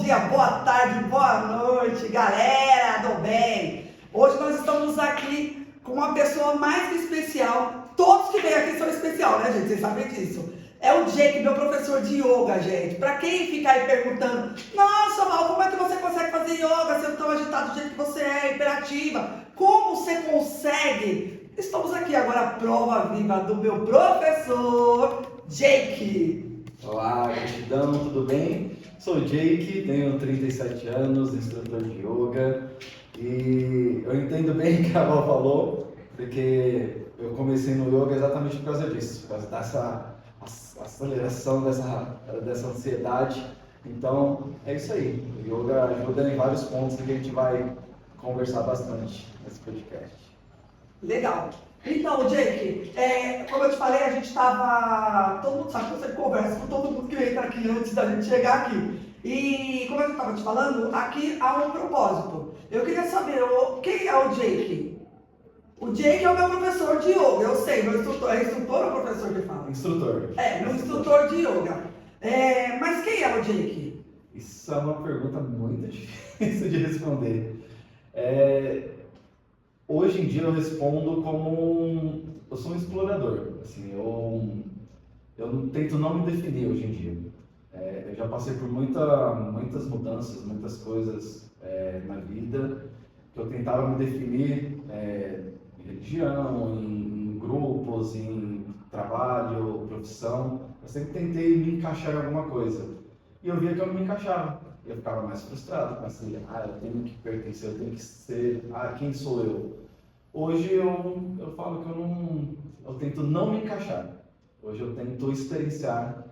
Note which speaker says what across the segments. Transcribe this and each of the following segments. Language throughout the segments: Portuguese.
Speaker 1: dia, boa tarde, boa noite, galera do bem. Hoje nós estamos aqui com uma pessoa mais que especial. Todos que vêm aqui são especial, né, gente? Vocês sabem disso. É o Jake, meu professor de yoga, gente. Pra quem fica aí perguntando, nossa, Val, como é que você consegue fazer yoga sendo tão agitado do jeito que você é, hiperativa? Como você consegue? Estamos aqui agora, a prova viva do meu professor, Jake.
Speaker 2: Olá, gratidão, tudo bem? Sou o Jake, tenho 37 anos, instrutor de yoga e eu entendo bem o que a Val falou, porque eu comecei no yoga exatamente por causa disso, por causa dessa aceleração, dessa ansiedade. Então, é isso aí. O yoga ajuda em vários pontos que a gente vai conversar bastante nesse podcast.
Speaker 1: Legal. Então, Jake, como eu te falei, a gente estava... Todo mundo sabe que você conversa com todo mundo que entra aqui antes da gente chegar aqui. E, como eu estava te falando, aqui há um propósito. Eu queria saber, quem é o Jake? O Jake é o meu professor de yoga, eu sei, meu instrutor. É instrutor ou professor que fala?
Speaker 2: Instrutor.
Speaker 1: Meu instrutor de yoga. Mas quem é o Jake?
Speaker 2: Isso é uma pergunta muito difícil de responder. Hoje em dia eu respondo como eu sou um explorador. Assim, eu tento não me definir hoje em dia. Eu já passei por muitas mudanças, muitas coisas na vida que eu tentava me definir em religião, em grupos, em trabalho, profissão. Eu sempre tentei me encaixar em alguma coisa e eu via que eu não me encaixava. Eu ficava mais frustrado, assim, eu tenho que pertencer, eu tenho que ser, quem sou eu? Hoje eu falo que eu tento não me encaixar. Hoje eu tento experienciar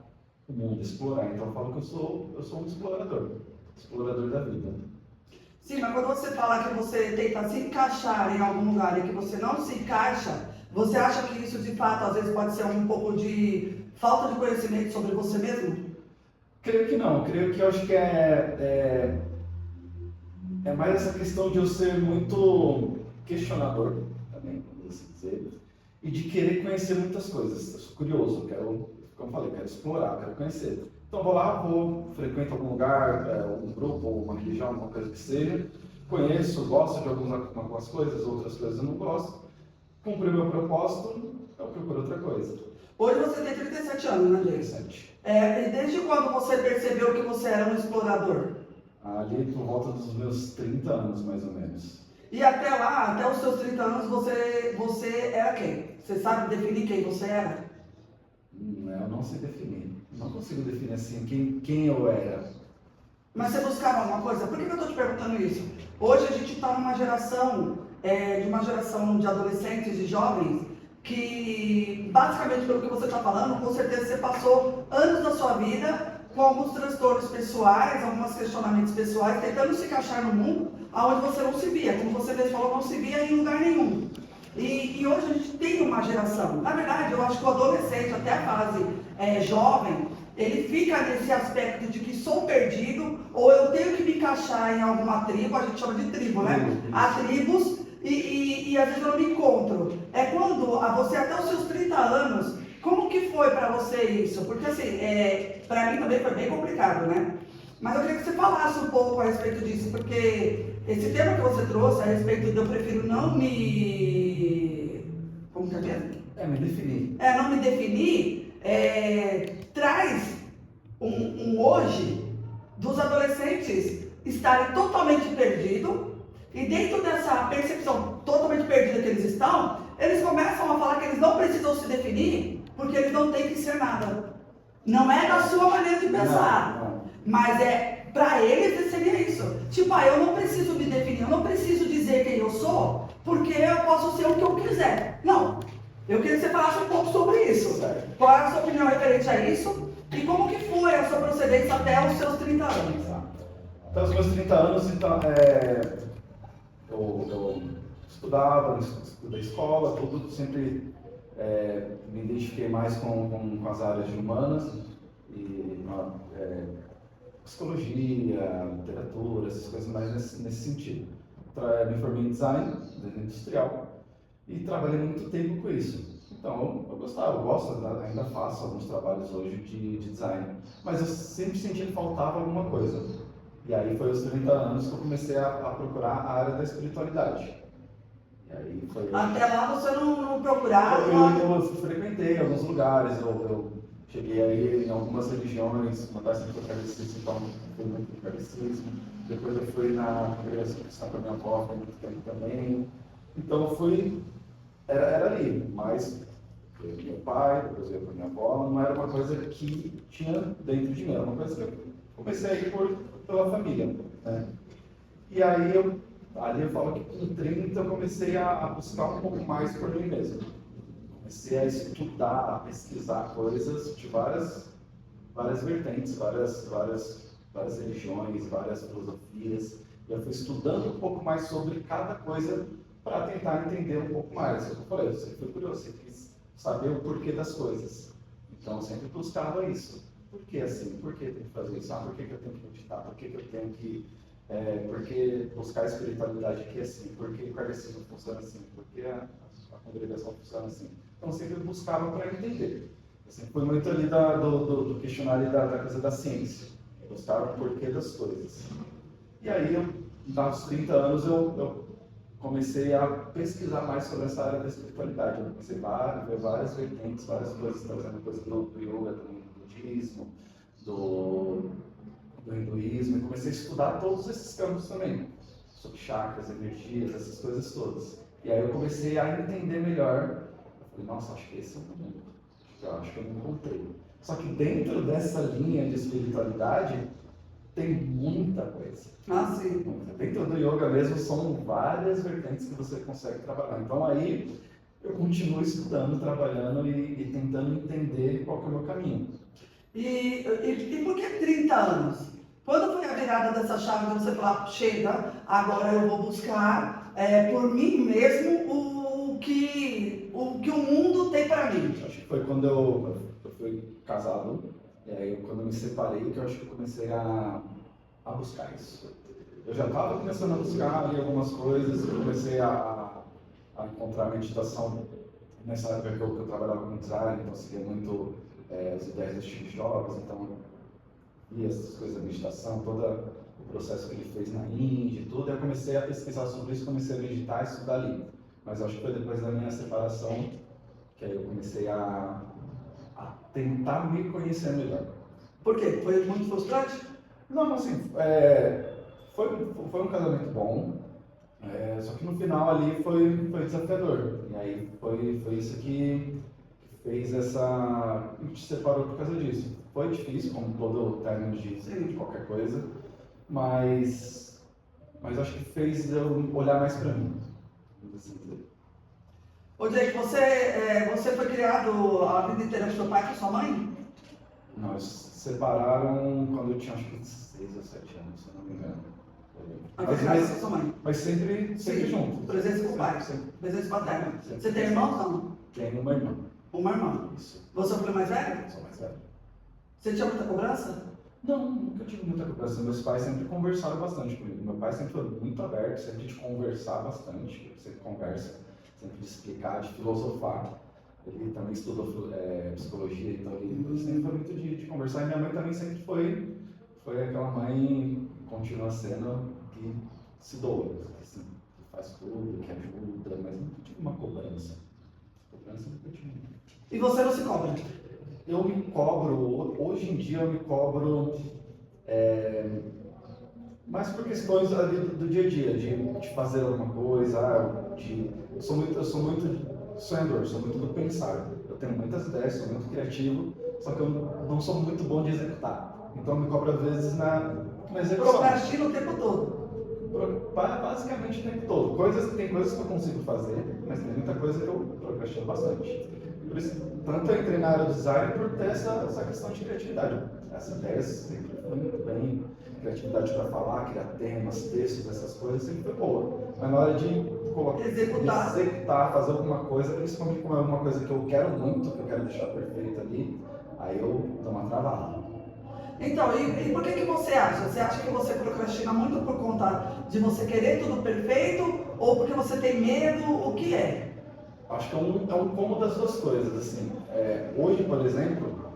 Speaker 2: o mundo, explorar. Então eu falo que eu sou um explorador da vida.
Speaker 1: Sim, mas quando você fala que você tenta se encaixar em algum lugar e que você não se encaixa, você acha que isso de fato às vezes pode ser um pouco de falta de conhecimento sobre você mesmo?
Speaker 2: Creio que não, eu acho que é mais essa questão de eu ser muito questionador, também, vamos assim dizer, e de querer conhecer muitas coisas. Eu sou curioso, como eu falei, quero explorar, quero conhecer. Então vou, frequento algum lugar, um grupo, uma religião, alguma coisa que seja, conheço, gosto de algumas coisas, outras coisas eu não gosto, cumpri o meu propósito, eu procuro outra coisa.
Speaker 1: Hoje você tem 37 anos, né, Jake?
Speaker 2: 37.
Speaker 1: E desde quando você percebeu que você era um explorador?
Speaker 2: Ali por volta dos meus 30 anos, mais ou menos.
Speaker 1: E até lá, até os seus 30 anos, você era quem? Você sabe definir quem você era?
Speaker 2: Eu não sei definir. Não consigo definir assim quem eu era.
Speaker 1: Mas você buscava alguma coisa? Por que eu estou te perguntando isso? Hoje a gente está numa geração, de uma geração de adolescentes e jovens que, basicamente pelo que você está falando, com certeza você passou anos da sua vida com alguns transtornos pessoais, alguns questionamentos pessoais, tentando se encaixar no mundo onde você não se via. Como você mesmo falou, não se via em lugar nenhum. E hoje a gente tem uma geração, na verdade eu acho que o adolescente, até a fase jovem, ele fica nesse aspecto de que sou perdido, ou eu tenho que me encaixar em alguma tribo, a gente chama de tribo, né? Há tribos, e às vezes eu não me encontro. Quando você até os seus 30 anos, como que foi para você isso? Porque assim, para mim também foi bem complicado, né? Mas eu queria que você falasse um pouco a respeito disso, porque esse tema que você trouxe a respeito de eu prefiro não me... Como que é mesmo?
Speaker 2: Me definir.
Speaker 1: Não me definir, traz um hoje dos adolescentes estarem totalmente perdidos, e dentro dessa percepção totalmente perdida que eles estão, eles começam a falar que eles não precisam se definir, porque eles não têm que ser nada. Não é da sua maneira de pensar.
Speaker 2: Não.
Speaker 1: Mas para eles seria isso. Tipo, eu não preciso me definir, eu não preciso dizer quem eu sou, porque eu posso ser o que eu quiser. Não. Eu queria que você falasse um pouco sobre isso.
Speaker 2: Certo.
Speaker 1: Qual é a sua opinião referente a isso? E como que foi a sua procedência até os seus 30 anos?
Speaker 2: Até os meus 30 anos, então, eu estudava, estudei escola, tudo, sempre me identifiquei mais com as áreas de humanas, e psicologia, literatura, essas coisas mais nesse sentido. Me formei em design industrial e trabalhei muito tempo com isso. Então eu gosto, ainda faço alguns trabalhos hoje de design, mas eu sempre senti que faltava alguma coisa. E aí foi aos 30 anos que eu comecei a procurar a área da espiritualidade. E aí foi...
Speaker 1: Até lá você não procurava?
Speaker 2: Eu frequentei alguns lugares, eu cheguei aí em algumas religiões, uma das foi kardecismo, então fui muito no kardecismo. Depois eu fui na congregação cristã com a minha avó, foi muito tempo também. Então eu fui, era ali, mas eu ia meu pai, depois eu ia com a minha avó, não era uma coisa que tinha dentro de mim, era uma coisa que eu comecei a ir pela família, né? E aí ali eu falo que com 30 eu comecei a buscar um pouco mais por mim mesmo. Comecei a estudar, a pesquisar coisas de várias vertentes, várias religiões, várias filosofias. E eu fui estudando um pouco mais sobre cada coisa para tentar entender um pouco mais. Eu falei, eu sempre fui curioso, sempre quis saber o porquê das coisas. Então eu sempre buscava isso. Por que assim? Por que eu tenho que fazer isso? Por que eu tenho que meditar? Por que eu tenho que... por que buscar a espiritualidade aqui assim? Por que o kardecismo funciona assim? Por que a congregação funciona assim? Então eu sempre buscava para entender. Eu sempre fui muito ali do questionário da coisa da ciência. Eu buscava o porquê das coisas. E aí, aos 30 anos, eu comecei a pesquisar mais sobre essa área da espiritualidade. Eu comecei a ver várias vertentes, várias coisas, trazendo coisa do yoga, do budismo, do hinduísmo, e comecei a estudar todos esses campos também, sobre chakras, energias, essas coisas todas. E aí eu comecei a entender melhor. Eu falei, nossa, acho que esse é o momento. Eu acho que eu me encontrei. Só que dentro dessa linha de espiritualidade, tem muita coisa.
Speaker 1: Ah, sim.
Speaker 2: Dentro do yoga mesmo, são várias vertentes que você consegue trabalhar. Então aí, eu continuo estudando, trabalhando e tentando entender qual que é o meu caminho.
Speaker 1: E por que 30 anos? Quando foi a virada dessa chave de você falar, chega, agora eu vou buscar por mim mesmo o que o mundo tem para mim?
Speaker 2: Acho que foi quando eu fui casado, e aí quando eu me separei, que eu acho que eu comecei a buscar isso. Eu já estava começando a buscar ali algumas coisas, eu comecei a encontrar a meditação nessa época que eu trabalhava com design, então eu seguia muito as ideias do Steve Jobs, então via essas coisas da meditação, todo o processo que ele fez na Índia e tudo, e eu comecei a pesquisar sobre isso, comecei a meditar e estudar ali. Mas acho que foi depois da minha separação que aí eu comecei a tentar me conhecer melhor.
Speaker 1: Por quê? Foi muito frustrante?
Speaker 2: Não, assim, foi um casamento bom, só que no final ali foi desafiador. E aí foi isso que fez a gente se separou por causa disso. Foi difícil, como todo término de qualquer coisa, mas acho que fez eu olhar mais para mim.
Speaker 1: Ô, Jake, você foi criado a vida inteira com seu pai e com sua mãe?
Speaker 2: Nós se separaram quando eu tinha acho que 6 ou 7 anos, se eu não me engano.
Speaker 1: Mas com sua mãe?
Speaker 2: Mas sempre junto.
Speaker 1: Presença com o pai?
Speaker 2: Sempre.
Speaker 1: Presença paterna?
Speaker 2: Sempre.
Speaker 1: Você tem irmãos, não?
Speaker 2: Tenho uma irmã.
Speaker 1: Uma irmã?
Speaker 2: Isso.
Speaker 1: Você é o filho mais velho?
Speaker 2: Sou mais velho.
Speaker 1: Você tinha muita cobrança?
Speaker 2: Não, nunca tive muita cobrança. Meus pais sempre conversaram bastante comigo. Meu pai sempre foi muito aberto, sempre de conversar bastante. Sempre conversa, sempre de explicar, de filosofar. Ele também estudou psicologia, então ele sempre foi muito de conversar. E minha mãe também sempre foi aquela mãe, continua sendo, que se doa, assim, que faz tudo, que ajuda, mas nunca tive uma cobrança. Cobrança nunca tive.
Speaker 1: E você não se cobra?
Speaker 2: Eu me cobro, hoje em dia eu me cobro mais por questões ali do dia a dia, de fazer alguma coisa, eu sou muito sonhador, sou muito do pensar. Eu tenho muitas ideias, sou muito criativo, só que eu não sou muito bom de executar. Então eu me cobro às vezes na execução.
Speaker 1: Procrastina o tempo todo?
Speaker 2: Basicamente o tempo todo. Tem coisas que eu consigo fazer, mas tem muita coisa que eu procrastino bastante. Por isso, tanto eu entrei na área do design por ter essa questão de criatividade. Essas ideias sempre foi muito bem, criatividade para falar, criar temas, textos, essas coisas sempre foi boa. Mas na hora de executar, fazer alguma coisa, principalmente como é alguma coisa que eu quero muito, que eu quero deixar perfeito ali, aí eu dou uma travada.
Speaker 1: Então, e por que você acha? Você acha que você procrastina muito por conta de você querer tudo perfeito ou porque você tem medo? O que é?
Speaker 2: Acho que é um combo das duas coisas, assim. Hoje, por exemplo,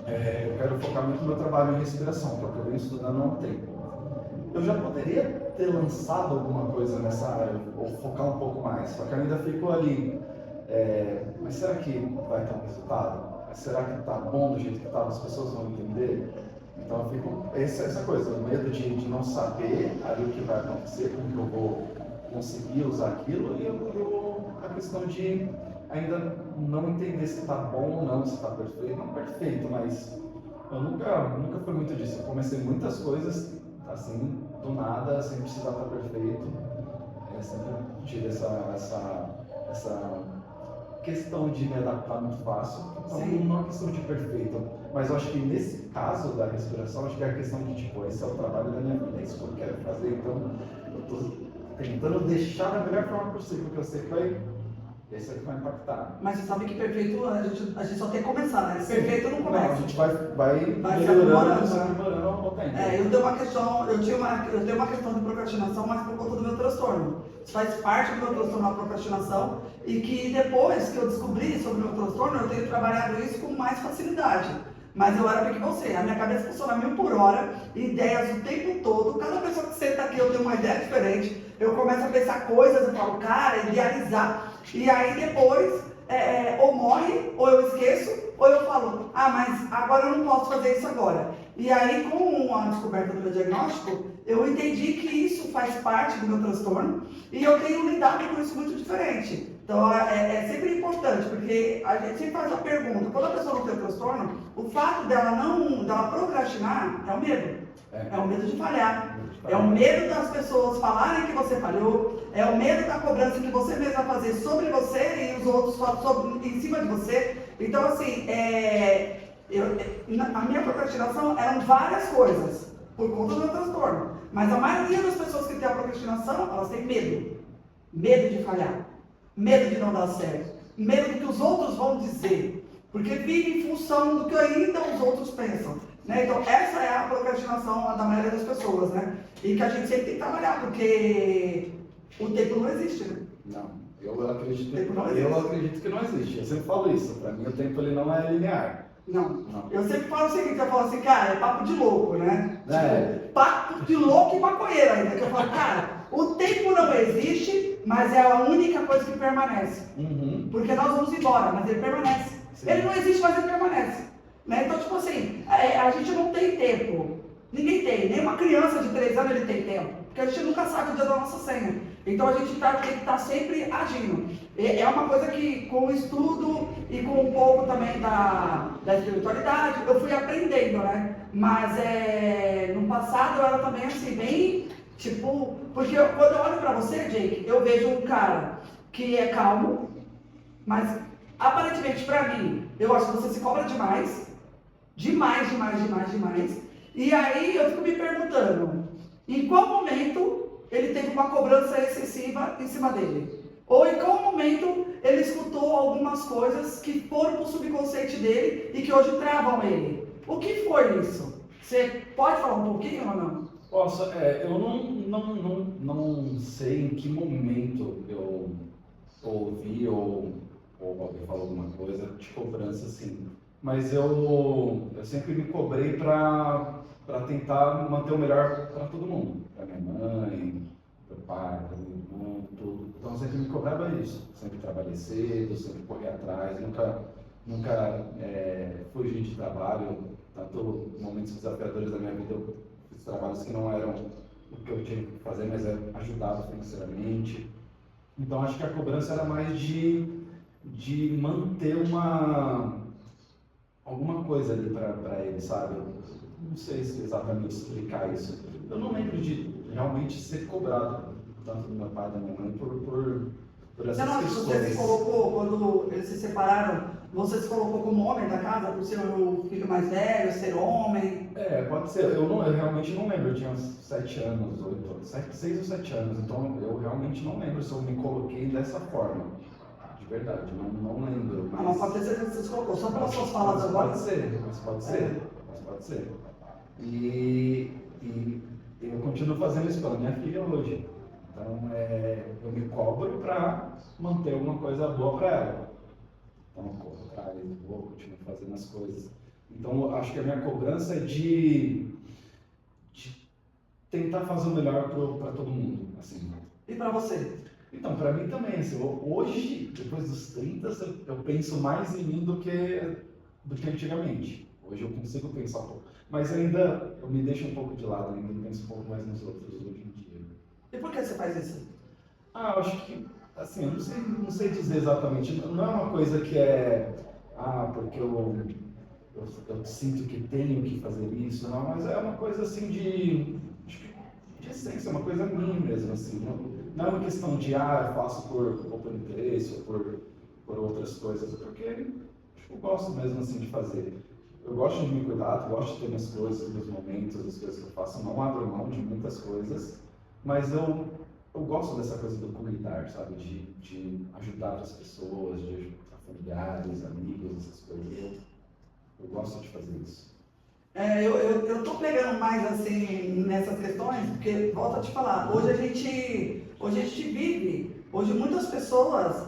Speaker 2: eu quero focar muito no meu trabalho em respiração, que é o que eu venho estudando há um tempo. eu já poderia ter lançado alguma coisa nessa área, ou focar um pouco mais, só que eu ainda fico ali. Mas será que vai ter um resultado? Mas será que tá bom do jeito que tá? As pessoas vão entender? Então eu fico, essa coisa, o medo de não saber ali o que vai acontecer, como que eu vou conseguir usar aquilo, e a questão de ainda não entender se está bom ou não, se está perfeito. Não perfeito, mas eu nunca fui muito disso. Eu comecei muitas coisas assim, do nada, sem precisar estar perfeito. Sempre tive essa questão de me adaptar muito fácil. Então,
Speaker 1: Sim.
Speaker 2: não é uma questão de perfeito. Mas eu acho que nesse caso da respiração, acho que é a questão de, tipo, esse é o trabalho da minha vida, é isso que eu quero fazer. Então, eu estou tentando deixar da melhor forma possível, porque eu sei que esse é que vai impactar.
Speaker 1: Mas você sabe que perfeito a gente só tem que começar, né? Perfeito não começa.
Speaker 2: Não, a gente vai
Speaker 1: se aprimorando.
Speaker 2: se aprimorando ao pouco tempo.
Speaker 1: Eu tenho uma questão de procrastinação, mas por conta do meu transtorno. Isso faz parte do meu transtorno, a procrastinação, e que depois que eu descobri sobre o meu transtorno, eu tenho trabalhado isso com mais facilidade. Mas eu era que você, a minha cabeça funciona 1000 por hora, ideias o tempo todo. Cada pessoa que senta aqui eu tenho uma ideia diferente. Eu começo a pensar coisas, eu falo, cara, idealizar. E aí depois, ou morre, ou eu esqueço, ou eu falo, mas agora eu não posso fazer isso agora. E aí, com a descoberta do meu diagnóstico, eu entendi que isso faz parte do meu transtorno e eu tenho lidado com isso muito diferente. Então, é sempre importante, porque a gente sempre faz a pergunta, quando a pessoa não tem transtorno, o fato dela procrastinar é o medo. É o medo de falhar. É o medo das pessoas falarem que você falhou. É o medo da cobrança que você mesmo vai fazer sobre você e os outros em cima de você. Então, assim, a minha procrastinação eram várias coisas, por conta do meu transtorno. Mas a maioria das pessoas que tem a procrastinação, elas têm medo. Medo de falhar. Medo de não dar certo. Medo do que os outros vão dizer. Porque vive em função do que ainda os outros pensam. Né? Então, essa é a procrastinação da maioria das pessoas, né? E que a gente sempre tem que trabalhar, porque o tempo não existe, né?
Speaker 2: Não, eu acredito que não existe. Eu sempre falo isso. Para mim, o tempo ele não é linear.
Speaker 1: Não. Eu sempre falo o seguinte, eu falo assim, cara, é papo de louco, né?
Speaker 2: É.
Speaker 1: Tipo, papo de louco e maconheiro ainda. Que eu falo, cara, o tempo não existe, mas é a única coisa que permanece.
Speaker 2: Uhum.
Speaker 1: Porque nós vamos embora, mas ele permanece.
Speaker 2: Sim.
Speaker 1: Ele não existe, mas ele permanece. Né? Então, tipo assim, a gente não tem tempo. Ninguém tem. Nem uma criança de 3 anos ele tem tempo. Porque a gente nunca sabe o dia da nossa senha. Então a gente tem que estar sempre agindo. É uma coisa que com o estudo e com um pouco também da espiritualidade, eu fui aprendendo, né? Mas no passado eu era também assim, bem, tipo... Porque quando eu olho pra você, Jake, eu vejo um cara que é calmo, mas aparentemente pra mim, eu acho que você se cobra demais. Demais. E aí eu fico me perguntando, em qual momento ele teve uma cobrança excessiva em cima dele? Ou em qual momento ele escutou algumas coisas que foram para o subconsciente dele e que hoje travam ele? O que foi isso? Você pode falar um pouquinho ou não?
Speaker 2: Posso, eu não sei em que momento eu ouvi ou alguém falou alguma coisa de cobrança assim. Mas eu sempre me cobrei para tentar manter o melhor para todo mundo, para minha mãe, para meu pai, para minha irmã, tudo. Então eu sempre me cobrava isso, sempre trabalhei cedo, sempre corri atrás, nunca fugi de trabalho, tanto momentos desafiadores da minha vida eu fiz trabalhos que não eram o que eu tinha que fazer, mas ajudava financeiramente. Então acho que a cobrança era mais de manter alguma coisa ali para ele, sabe? Eu não sei exatamente explicar isso. Eu não lembro de realmente ser cobrado, tanto do meu pai e da minha mãe, por essas
Speaker 1: Você não acha que você se colocou, quando eles se separaram, você se colocou como homem da casa, por ser o filho mais velho, ser homem?
Speaker 2: Pode ser. Eu realmente não lembro. Eu tinha uns 7 anos, 6 ou 7 anos, então eu realmente não lembro se eu me coloquei dessa forma. Verdade, não lembro.
Speaker 1: Mas pode ter certeza que você se colocou, só pelas suas falas agora.
Speaker 2: Pode ser. E eu continuo fazendo isso pela minha filha hoje. Então eu me cobro para manter alguma coisa boa para ela. Então eu corro atrás, continuo fazendo as coisas. Então eu acho que a minha cobrança é de tentar fazer o melhor para todo mundo, assim.
Speaker 1: E para você?
Speaker 2: Então, para mim também, assim, hoje, depois dos 30, eu penso mais em mim do que antigamente. Hoje eu consigo pensar um pouco, mas ainda eu me deixo um pouco de lado, ainda penso um pouco mais nos outros hoje em dia.
Speaker 1: E por que você faz isso?
Speaker 2: Eu acho que, assim, eu não sei dizer exatamente, não é uma coisa que é, porque eu sinto que tenho que fazer isso, não, mas é uma coisa assim de essência, uma coisa minha mesmo, assim, não é uma questão de, eu faço por interesse ou por outras coisas, porque eu gosto mesmo assim de fazer. Eu gosto de me cuidar, gosto de ter minhas coisas, meus momentos, as coisas que eu faço, não abro mão de muitas coisas, mas eu gosto dessa coisa do comunitário, sabe, de ajudar as pessoas, de ajudar familiares, amigos, essas coisas, eu gosto de fazer isso.
Speaker 1: Eu tô pegando mais assim nessas questões, porque, volto a te falar, hoje a gente vive, hoje muitas pessoas,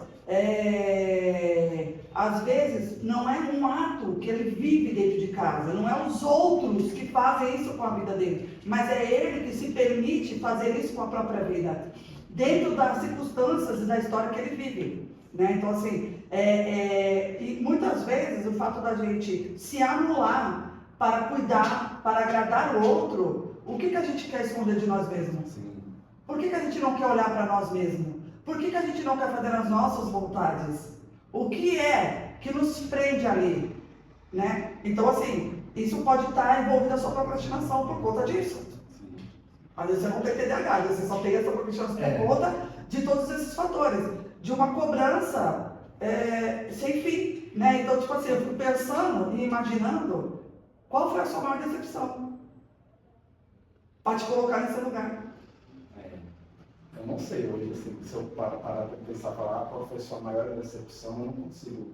Speaker 1: às vezes, não é um ato que ele vive dentro de casa, não é os outros que fazem isso com a vida dele, mas é ele que se permite fazer isso com a própria vida, dentro das circunstâncias e da história que ele vive. Né? Então, assim, e muitas vezes o fato da gente se anular para cuidar, para agradar o outro, o que a gente quer esconder de nós mesmos?
Speaker 2: Sim.
Speaker 1: Por que a gente não quer olhar para nós mesmos? Por que a gente não quer fazer as nossas vontades? O que é que nos prende ali? Né? Então, assim, isso pode estar envolvido a sua procrastinação por conta disso.
Speaker 2: Sim.
Speaker 1: Às vezes você não tem TDAH, você só tem essa procrastinação por conta de todos esses fatores. De uma cobrança sem fim. Né? Então, tipo assim, eu fico pensando e imaginando qual foi a sua maior decepção? Para te colocar nesse lugar.
Speaker 2: Eu não sei hoje, assim, se eu parar para pensar, falar qual foi a sua maior decepção, eu não consigo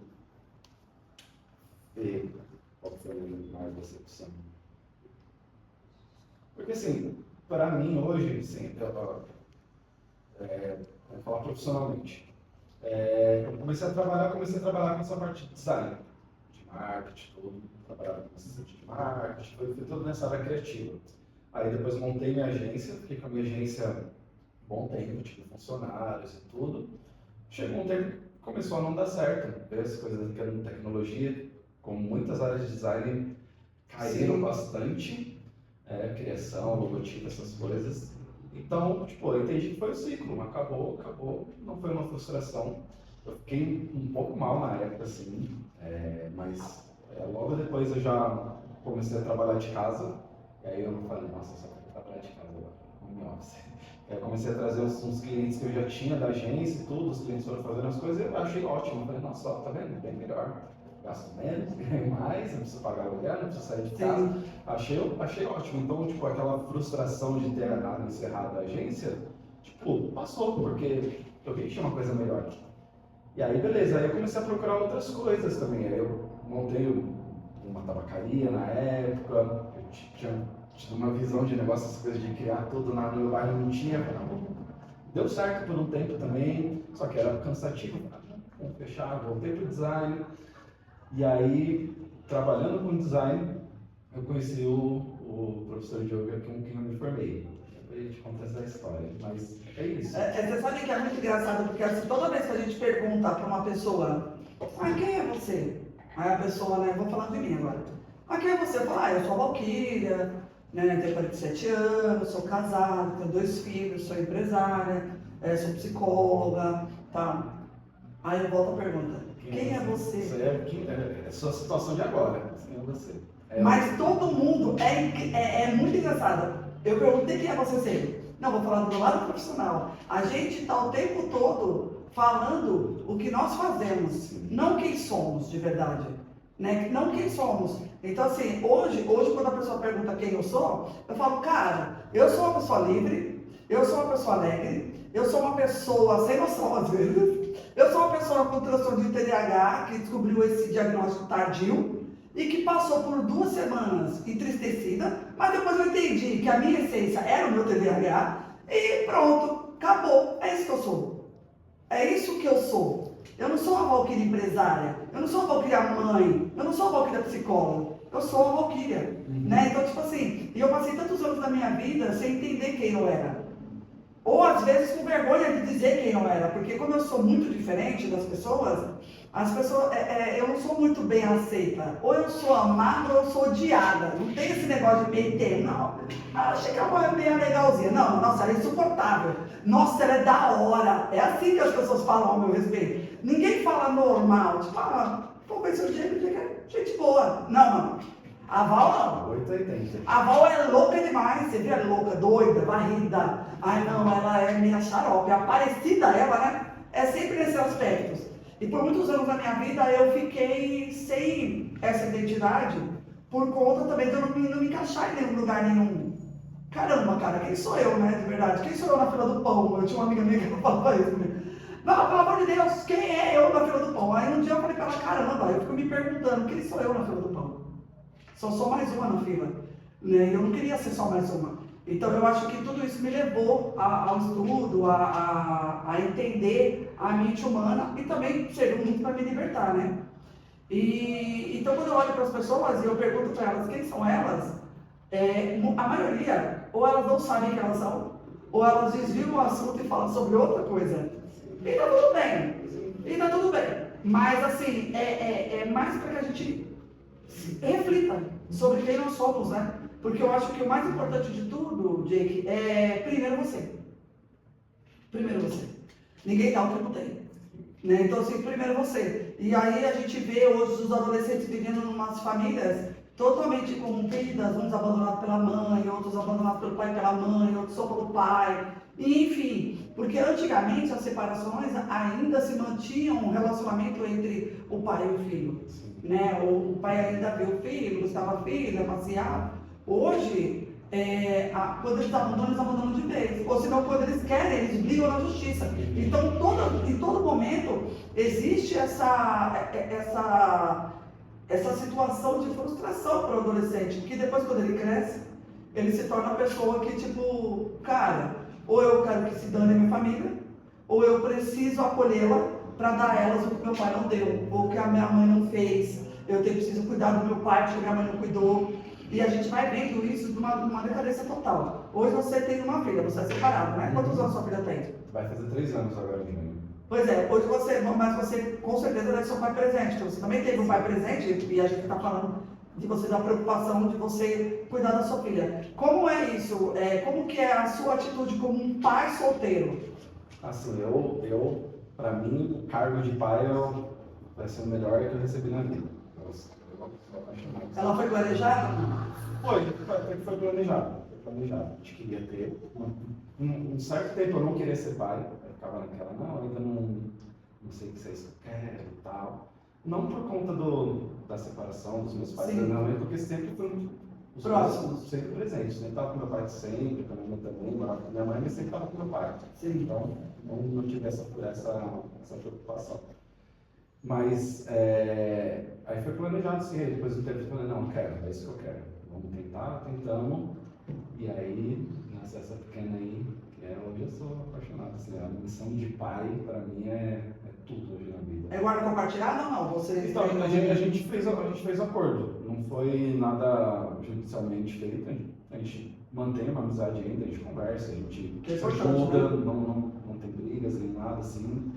Speaker 2: ver qual foi a minha maior decepção. Porque, assim, para mim hoje, assim, vou falar profissionalmente. Eu comecei a trabalhar com essa parte de design, de marketing, tudo. Trabalhava com assistente de marketing, foi tudo nessa área criativa. Aí depois montei minha agência, fiquei com a minha agência um bom tempo, tive funcionários e tudo. Chegou um tempo que começou a não dar certo. As coisas que eram tecnologia, como muitas áreas de design caíram bastante, criação, logotipo, essas coisas. Então, eu entendi que foi o ciclo, acabou, não foi uma frustração. Eu fiquei um pouco mal na época, assim, mas logo depois eu já comecei a trabalhar de casa, e aí eu não falei, nossa, só quero trabalhar de casa agora, home office. Aí eu comecei a trazer uns clientes que eu já tinha da agência e tudo, os clientes foram fazendo as coisas, e eu achei ótimo. Eu falei, nossa, tá vendo? Bem melhor, gasto menos, ganho mais, não preciso pagar aluguel, não preciso sair de casa. Achei ótimo. Então, aquela frustração de ter encerrado a agência, passou, porque eu vi que tinha uma coisa melhor. E aí, beleza, aí eu comecei a procurar outras coisas também. Aí eu montei uma tabacaria na época, eu tinha tido uma visão de negócio, essas coisas de criar tudo no meu bairro, não tinha. Deu certo por um tempo também, só que era cansativo. Vamos fechar, voltei para o design. E aí, trabalhando com design, eu conheci o professor de yoga com quem eu me formei. Eu ia te contar essa história, mas é isso.
Speaker 1: Você sabe que é muito engraçado, porque assim, toda vez que a gente pergunta para uma pessoa, quem é você? Aí a pessoa, né, vou falar de mim agora. Quem é você? Eu falo, eu sou a Valquíria, né, tenho 47 anos, sou casada, tenho 2 filhos, sou empresária, sou psicóloga, tá? Aí eu volto a pergunta, quem é você?
Speaker 2: Isso é a sua situação de agora, quem é você?
Speaker 1: Mas todo mundo é muito engraçado. Eu perguntei quem é você sempre. Não, vou falar do meu lado profissional. A gente está o tempo todo falando o que nós fazemos, não quem somos de verdade. Né? Não quem somos. Então, assim, hoje, quando a pessoa pergunta quem eu sou, eu falo, cara, eu sou uma pessoa livre, eu sou uma pessoa alegre, eu sou uma pessoa sem noção às vezes, eu sou uma pessoa com transtorno de TDAH que descobriu esse diagnóstico tardio e que passou por 2 semanas entristecida, mas depois eu entendi que a minha essência era o meu TDAH e pronto, acabou. É isso que eu sou. É isso que eu sou. Eu não sou uma Valquíria empresária, eu não sou uma Valquíria mãe, eu não sou uma Valquíria psicóloga. Eu sou a Valquíria, né? Então, tipo assim, e eu passei tantos anos da minha vida sem entender quem eu era. Ou às vezes com vergonha de dizer quem eu era, porque como eu sou muito diferente das pessoas, eu não sou muito bem aceita. Ou eu sou amada ou eu sou odiada. Não tem esse negócio de meter, não. Ah, achei que ela é meio legalzinha. Não, nossa, ela é insuportável. Nossa, ela é da hora. É assim que as pessoas falam ao meu respeito. Ninguém fala normal, tipo, pô, conheci o Diego, gente boa. Não. A Val não.
Speaker 2: 880.
Speaker 1: A Val é louca demais, você viu? Ela é louca, doida, varrida. Ai não, ela é minha xarope. A parecida ela, né? É sempre nesses aspectos. E por muitos anos da minha vida eu fiquei sem essa identidade por conta também de eu não me encaixar em nenhum lugar nenhum. Caramba, cara, quem sou eu, né? De verdade. Quem sou eu na fila do pão? Eu tinha uma amiga minha que falava isso comigo. Não, pelo amor de Deus, quem é eu na fila do pão? Aí um dia eu falei pra ela, caramba, eu fico me perguntando, quem sou eu na fila do pão? Só sou mais uma na fila, né? Eu não queria ser só mais uma. Então eu acho que tudo isso me levou ao estudo, a entender a mente humana e também serviu muito para me libertar, né? Então quando eu olho para as pessoas e eu pergunto para elas quem são elas, a maioria, ou elas não sabem quem elas são, ou elas desviam o assunto e falam sobre outra coisa. E tá tudo bem, e tá tudo bem. Mas assim, é mais para que a gente reflita sobre quem nós somos, né? Porque eu acho que o mais importante de tudo, Jake, é primeiro você. Primeiro você. Ninguém dá o que não tem. Né? Então, assim, primeiro você. E aí a gente vê hoje os adolescentes vivendo em umas famílias totalmente corrompidas, uns abandonados pela mãe, outros abandonados pelo pai e pela mãe, outros só pelo pai. Enfim, porque antigamente as separações ainda se mantinham um relacionamento entre o pai e o filho. Né? O pai ainda vê o filho, gostava da filha, passeava. Hoje, quando eles abandonam de vez. Ou senão, quando eles querem, eles brigam na justiça. Então, em todo momento, existe essa situação de frustração para o adolescente. Porque depois, quando ele cresce, ele se torna uma pessoa que, tipo, cara, ou eu quero que se dane a minha família, ou eu preciso acolhê-la para dar a elas o que meu pai não deu, ou o que a minha mãe não fez. Eu preciso cuidar do meu pai, porque a minha mãe não cuidou. E a gente vai vendo isso de uma decadência total. Hoje você tem uma filha, você é separado, né? Quantos anos sua filha tem?
Speaker 2: Vai fazer 3 anos agora de junho.
Speaker 1: Pois é, hoje mas você com certeza deve ser um pai presente. Então você também teve um pai presente, e a gente está falando de você da preocupação de você cuidar da sua filha. Como é isso? Como que é a sua atitude como um pai solteiro?
Speaker 2: Assim, para mim, o cargo de pai vai ser o melhor que eu recebi na vida. Eu sou apaixonado.
Speaker 1: Ela foi planejada?
Speaker 2: Foi planejado. A gente queria ter. Um certo tempo eu não queria ser pai. Eu ficava naquela, não, ainda não sei se é isso que eu quero e tal. Não por conta da separação dos meus pais, não, é porque sempre foram os próximos, sempre presentes. Sempre estava com meu pai sempre, com a minha mãe também, morava com minha mãe, mas sempre estava com meu pai.
Speaker 1: Sim.
Speaker 2: Então, não tive essa preocupação. Mas, aí foi planejado assim, aí depois do tempo eu falei, não, é isso que eu quero. Vamos tentar, tentamos, e aí, nasceu essa pequena aí, que hoje eu sou apaixonado, assim, a missão de pai, para mim, é tudo hoje na vida.
Speaker 1: É guarda compartilhada ou não?
Speaker 2: Então, a gente fez acordo, não foi nada judicialmente feito, a gente mantém uma amizade ainda, a gente conversa, a gente se ajuda, não tem brigas nem nada assim.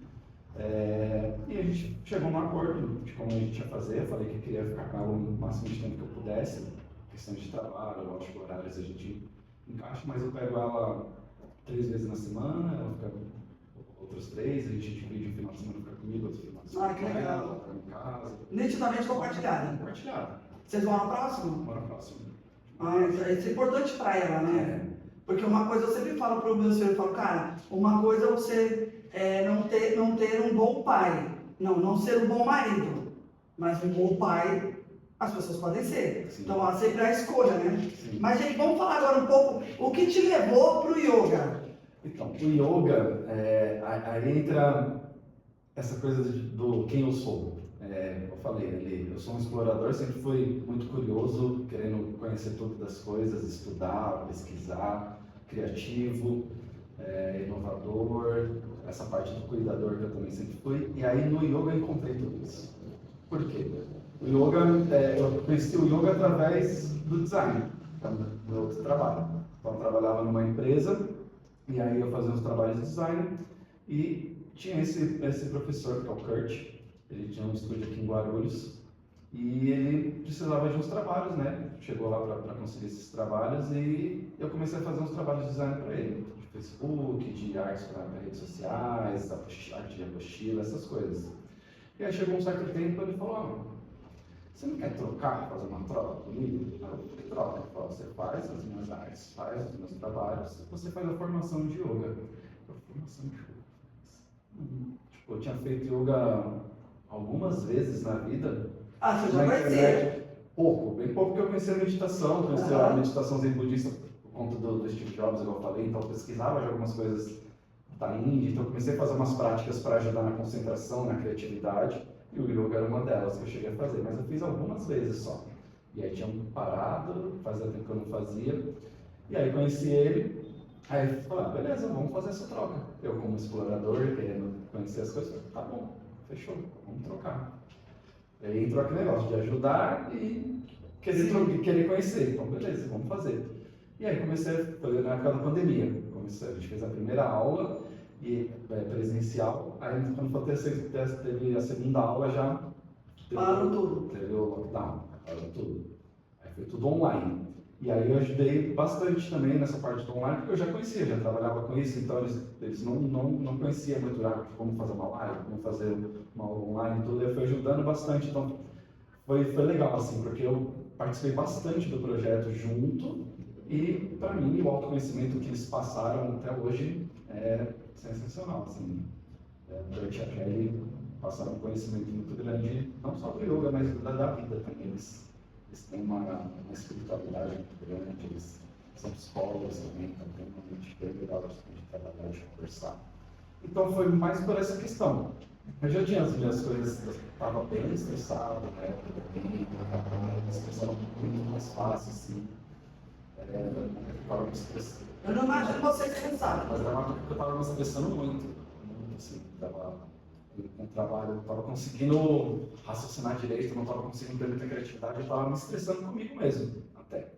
Speaker 2: E a gente chegou num acordo de como a gente ia fazer. Eu falei que eu queria ficar com ela o máximo de tempo que eu pudesse, questão de trabalho, lógico, horários a gente encaixa, mas eu pego ela 3 vezes na semana, ela fica outros 3, a gente divide um final de semana fica comigo, outro final de semana
Speaker 1: que legal.
Speaker 2: ela fica em casa.
Speaker 1: Nitidamente compartilhada.
Speaker 2: Compartilhada.
Speaker 1: Vocês moram próximo?
Speaker 2: Mora próximo.
Speaker 1: Isso é importante para ela, né? Porque uma coisa eu sempre falo para o meu filho, eu falo, cara, uma coisa é você não ter um bom pai, não ser um bom marido, mas um bom pai as pessoas podem ser. Sim. Então há sempre a escolha, né? Sim. Mas, gente, vamos falar agora um pouco o que te levou para o yoga.
Speaker 2: Então, o yoga, aí entra essa coisa do quem eu sou. Eu falei ali, eu sou um explorador, sempre fui muito curioso, querendo conhecer todas as coisas, estudar, pesquisar, criativo, inovador, essa parte do cuidador que eu também sempre fui. E aí no yoga eu encontrei tudo isso. Por quê? O yoga, eu conheci o yoga através do design, do meu outro trabalho. Então, eu trabalhava numa empresa e aí eu fazia uns trabalhos de design e tinha esse professor, que é o Kurt, ele tinha um estúdio aqui em Guarulhos e ele precisava de uns trabalhos, né? Chegou lá para conseguir esses trabalhos e eu comecei a fazer uns trabalhos de design para ele, de Facebook, de artes para redes sociais, arte de apostila, essas coisas. E aí chegou um certo tempo e ele falou: você não quer trocar, fazer uma troca comigo? Que troca? Ele falou: você faz as minhas artes, faz os meus trabalhos, você faz a formação de yoga. Eu formação de yoga. Tipo, eu tinha feito yoga algumas vezes na vida.
Speaker 1: Ah, você já conhecia?
Speaker 2: Pouco, bem pouco, porque eu conhecia a meditação, conhecia a meditação zen budista por conta do Steve Jobs, igual eu falei, então eu pesquisava de algumas coisas da Índia, então eu comecei a fazer umas práticas para ajudar na concentração, na criatividade, e o yoga era uma delas que eu cheguei a fazer, mas eu fiz algumas vezes só. E aí tinha parado, fazia tempo que eu não fazia, e aí conheci ele, aí eu falei: beleza, vamos fazer essa troca. Eu como explorador, querendo conhecer as coisas, tá bom, fechou, vamos trocar. Aí entrou aquele negócio de ajudar e querer conhecer. Então, beleza, vamos fazer. E aí foi na época da pandemia. A gente fez a primeira aula presencial. Aí quando teve a segunda aula já teve o lockdown, parou tudo. Aí foi tudo online. E aí eu ajudei bastante também nessa parte do online, porque eu já conhecia, já trabalhava com isso, então eles não conheciam muito como fazer uma live, como fazer uma aula online e tudo, eu fui ajudando bastante, então foi legal, assim, porque eu participei bastante do projeto junto e, para mim, o autoconhecimento que eles passaram até hoje é sensacional, assim, durante a pele passaram um conhecimento muito grande, não só do yoga, mas da vida também. Eles têm uma espiritualidade muito grande, eles são psicólogos também, então tem uma mente bem legal de trabalhar, de conversar. Então foi mais por essa questão. Eu já tinha as minhas coisas, eu estava bem estressado, né? Estressando muito mais fácil, assim. Eu estava me estressando.
Speaker 1: Eu não imagino você estressado.
Speaker 2: Mas era uma coisa que eu estava me estressando muito, assim, com o trabalho, eu não estava conseguindo raciocinar direito, não estava conseguindo ter muita criatividade, eu estava me estressando comigo mesmo, até.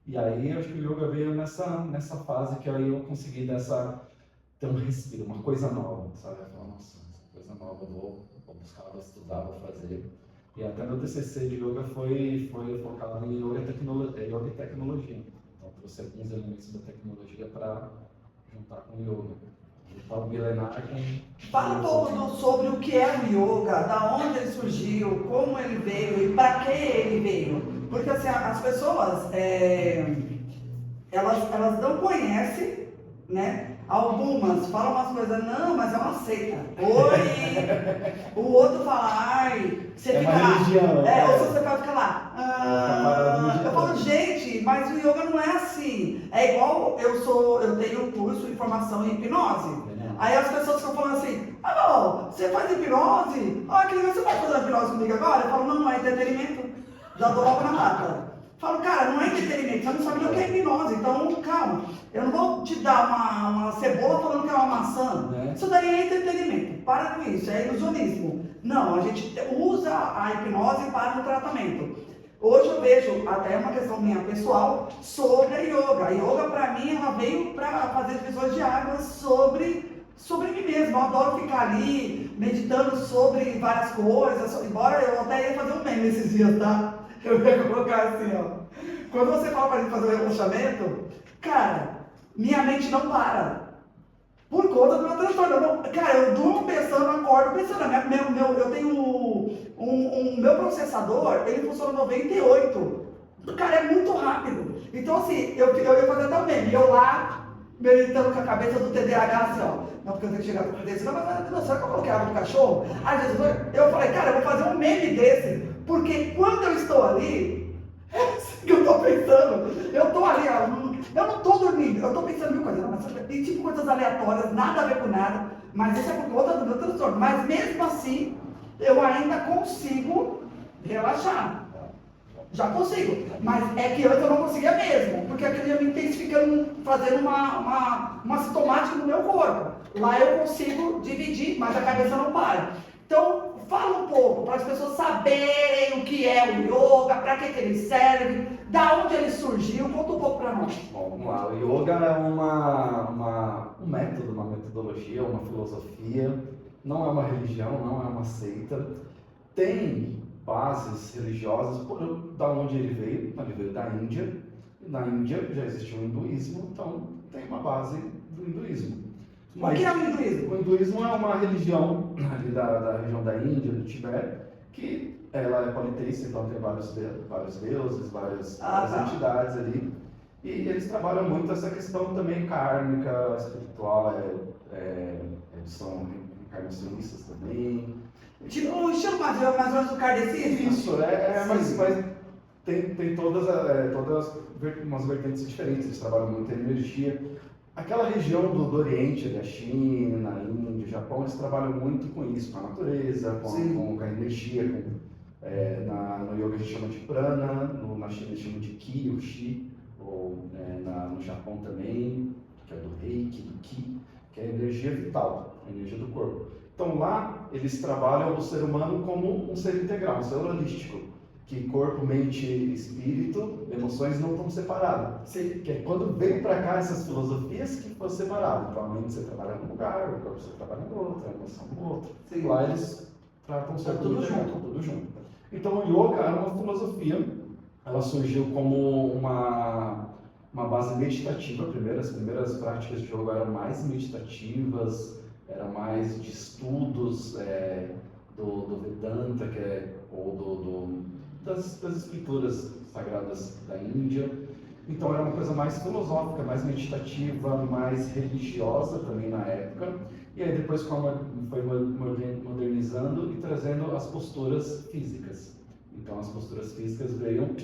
Speaker 2: E aí, eu acho que o yoga veio nessa fase que aí eu consegui ter um respiro, uma coisa nova, sabe? Eu falei: nossa, essa coisa nova, vou buscar, vou estudar, vou fazer. E até meu TCC de yoga foi focado em yoga e tecnologia. Então, eu trouxe alguns elementos da tecnologia para juntar com o yoga. Então, milenar
Speaker 1: Fala um pouco sobre o que é o yoga, da onde ele surgiu, como ele veio e para que ele veio. Porque assim, as pessoas, elas não conhecem, né? Algumas falam umas coisas: não, mas é uma seita. Oi! O outro fala: ai, você fica lá.
Speaker 2: Religião,
Speaker 1: ou se você vai ficar lá. Eu falo: gente, mas o yoga não é assim. É igual eu tenho curso de formação em hipnose. Aí as pessoas ficam falando assim: você faz hipnose? Que legal, você vai fazer hipnose comigo agora? Eu falo: não é entretenimento. Já dou logo na mata. Falo: cara, não é entretenimento, você não sabe nem o que é hipnose, então calma. Eu não vou te dar uma cebola falando que é uma maçã. Isso daí é entretenimento. Para com isso, é ilusionismo. Não, a gente usa a hipnose para o tratamento. Hoje eu vejo até uma questão minha pessoal sobre a yoga. A yoga, para mim, ela veio para fazer divisões de águas sobre mim mesmo. Eu adoro ficar ali meditando sobre várias coisas, embora eu até ia fazer um meme esses dias, tá? Eu ia colocar assim, ó. Quando você fala pra gente fazer um relaxamento, cara, minha mente não para. Por conta do meu transtorno. Cara, eu durmo pensando, acordo pensando. Eu tenho meu processador, ele funciona 98. Cara, é muito rápido. Então assim, eu ia fazer até um meme. Eu lá, meditando com a cabeça do TDAH, assim, ó. Não, porque eu tenho que chegar para desse. Não, mas será que eu coloquei água no cachorro? Às vezes eu falei: cara, eu vou fazer um meme desse. Porque quando eu estou ali, é assim que eu estou pensando. Eu estou ali, ó. Eu não estou dormindo, eu estou pensando em mil coisas. Mas tem tipo coisas aleatórias, nada a ver com nada. Mas isso é por conta do meu transtorno. Mas mesmo assim, eu ainda consigo relaxar. Já consigo, mas é que antes eu não conseguia mesmo, porque aquilo ia me intensificando, fazendo uma sintomática no meu corpo. Lá eu consigo dividir, mas a cabeça não para. Então, Fala um pouco para as pessoas saberem o que é o yoga, para que ele serve, da onde ele surgiu. Conta um pouco para nós.
Speaker 2: Bom, vamos lá. O yoga é um método, uma metodologia, uma filosofia. Não é uma religião, não é uma seita. Tem bases religiosas, da onde ele veio. Ele veio da Índia. E na Índia já existe o hinduísmo, então tem uma base do hinduísmo.
Speaker 1: Mas, o que é o hinduísmo?
Speaker 2: O hinduísmo é uma religião ali da região da Índia, do Tibete, que ela é politeísta, então tem vários deuses, várias entidades ali. E eles trabalham muito essa questão também kármica, espiritual, eles são reencarnacionistas também.
Speaker 1: Tipo, o estilo mais ou menos do kardecismo?
Speaker 2: Isso, mas tem todas umas vertentes diferentes, eles trabalham muito a energia. Aquela região do Oriente, da China, na Índia, Japão, eles trabalham muito com isso, com a natureza, com a energia. No yoga a gente chama de prana, na China a gente chama de ki ou chi, no Japão também, que é do reiki, do ki, que é a energia vital, a energia do corpo. Então lá eles trabalham o ser humano como um ser integral, um ser holístico. Que corpo, mente, espírito, emoções não estão separados. Que é quando vem para cá essas filosofias que foram separadas. Então a mente você trabalha num lugar, o corpo você trabalha no outro, a emoção no outro.
Speaker 1: Sim.
Speaker 2: Lá eles tratam tudo junto. Então o yoga é uma filosofia, ela surgiu como uma base meditativa primeiro. As primeiras práticas de yoga eram mais meditativas, eram mais de estudos do Vedanta, das escrituras sagradas da Índia. Então era uma coisa mais filosófica, mais meditativa, mais religiosa também na época. E aí depois foi modernizando e trazendo as posturas físicas. Então as posturas físicas veio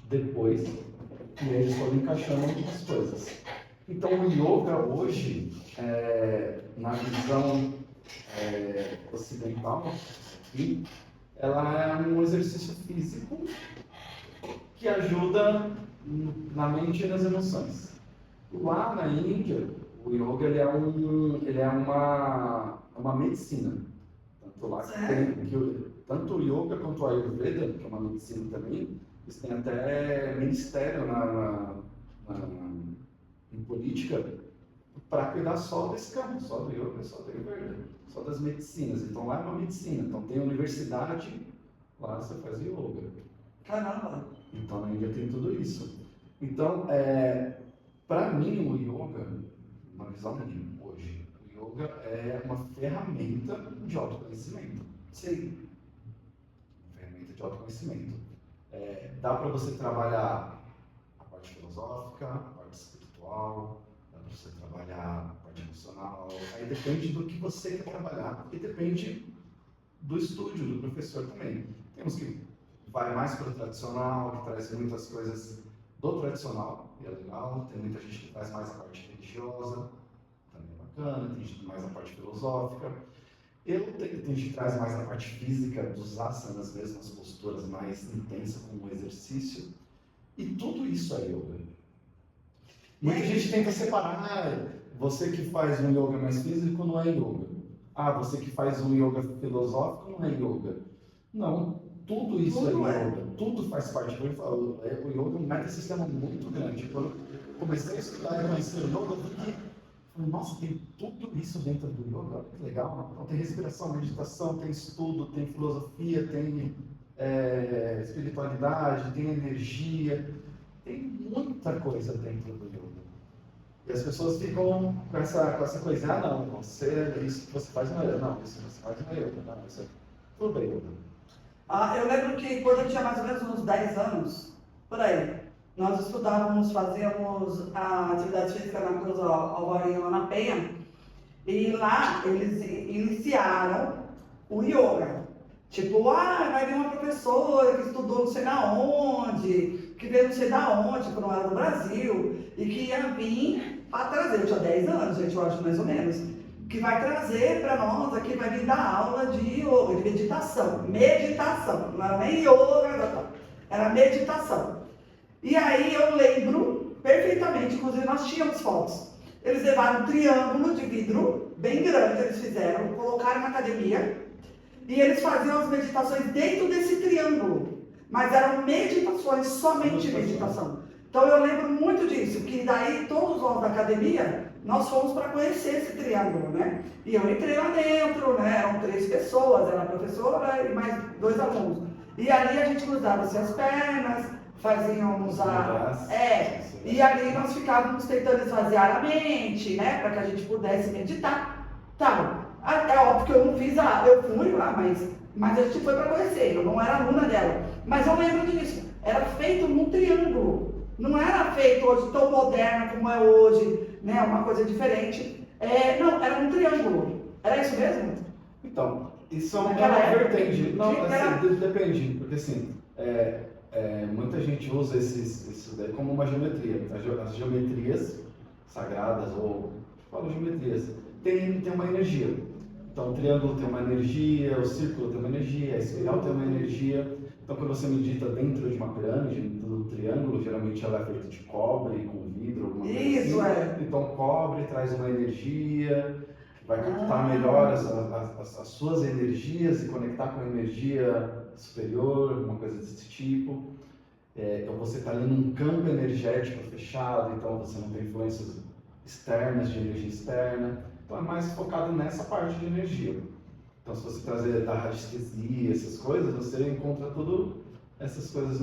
Speaker 2: depois e aí eles foram encaixando as coisas. Então o yoga hoje, na visão ocidental, ela é um exercício físico que ajuda na mente e nas emoções. Lá na Índia, o yoga ele é uma medicina. Tanto lá tanto o yoga quanto o Ayurveda, que é uma medicina também, eles têm até ministério em política para cuidar só desse campo, só do yoga, só do Ayurveda, só das medicinas. Então lá é uma medicina, então tem universidade, lá você faz yoga.
Speaker 1: Caramba!
Speaker 2: Então na Índia tem tudo isso. Então, para mim o yoga, uma visão minha hoje, o yoga é uma ferramenta de autoconhecimento.
Speaker 1: Sim.
Speaker 2: Uma ferramenta de autoconhecimento. Dá para você trabalhar a parte filosófica, a parte espiritual, dá para você trabalhar a parte emocional. Aí depende do que você quer trabalhar e depende do estúdio, do professor também. Temos que vai mais para o tradicional, que traz muitas coisas do tradicional, e é legal. Tem muita gente que traz mais a parte religiosa, também é bacana. Tem gente que mais a parte filosófica. Tem gente que traz mais a parte física, dos asanas mesmo, as posturas mais intensas, como o exercício. E tudo isso é yoga. Muita gente tenta separar. Você que faz um yoga mais físico não é yoga. Você que faz um yoga filosófico não é yoga. Não, tudo isso tudo é yoga. Tudo faz parte. Como eu falo, o yoga é um meta-sistema muito grande. Quando eu comecei a estudar e conhecer o yoga, eu vi que, nossa, tem tudo isso dentro do yoga. Olha que legal. Então, tem respiração, meditação, tem estudo, tem filosofia, tem espiritualidade, tem energia. Tem muita coisa dentro do yoga. E as pessoas ficam com essa coisa, isso que você faz não é yoga, não, isso que você faz não é yoga, não, isso é tudo bem yoga.
Speaker 1: Eu lembro que quando eu tinha mais ou menos uns 10 anos, por aí, nós estudávamos, fazíamos a atividade física na Cruz Alvarinho, lá na Penha, e lá eles iniciaram o yoga. Tipo, vai vir uma professora que estudou não sei na onde, que veio não sei da onde, que não era do Brasil, e que ia vir para trazer, eu tinha 10 anos, gente, eu acho mais ou menos, que vai trazer para nós aqui, vai vir dar aula de yoga, de meditação, não era nem yoga, era meditação. E aí eu lembro perfeitamente, inclusive nós tínhamos fotos, eles levaram um triângulo de vidro, bem grande, eles fizeram, colocaram na academia, E eles faziam as meditações dentro desse triângulo, mas eram meditações, somente meditação. Então eu lembro muito disso, que daí todos nós da academia, nós fomos para conhecer esse triângulo, né? E eu entrei lá dentro, né? Eram 3 pessoas, era a professora e mais 2 alunos. E ali a gente cruzava-se as pernas, fazíamos e ali nós ficávamos tentando esvaziar a mente, né? Para que a gente pudesse meditar. Tá, é óbvio que eu não fiz eu fui lá, mas a gente foi para conhecer, eu não era aluna dela. Mas eu lembro disso, era feito num triângulo. Não era feito hoje tão moderna como é hoje, né? Uma coisa diferente. Não, era um triângulo. Era isso mesmo?
Speaker 2: Então, isso é uma
Speaker 1: vertente.
Speaker 2: Não, assim, depende, porque assim, muita gente usa isso daí como uma geometria. As geometrias sagradas, ou falo geometrias, tem uma energia. Então, o triângulo tem uma energia, o círculo tem uma energia, a espiral tem uma energia. Então, quando você medita dentro de uma pirâmide, do triângulo, geralmente ela é feita de cobre, com vidro, alguma coisa
Speaker 1: isso,
Speaker 2: assim. Então, cobre traz uma energia, vai captar melhor as suas energias e conectar com a energia superior, uma coisa desse tipo. Então, você está ali num campo energético fechado, então você não tem influências externas, de energia externa. Então, é mais focado nessa parte de energia. Então, se você trazer da radiestesia, essas coisas, você encontra tudo essas coisas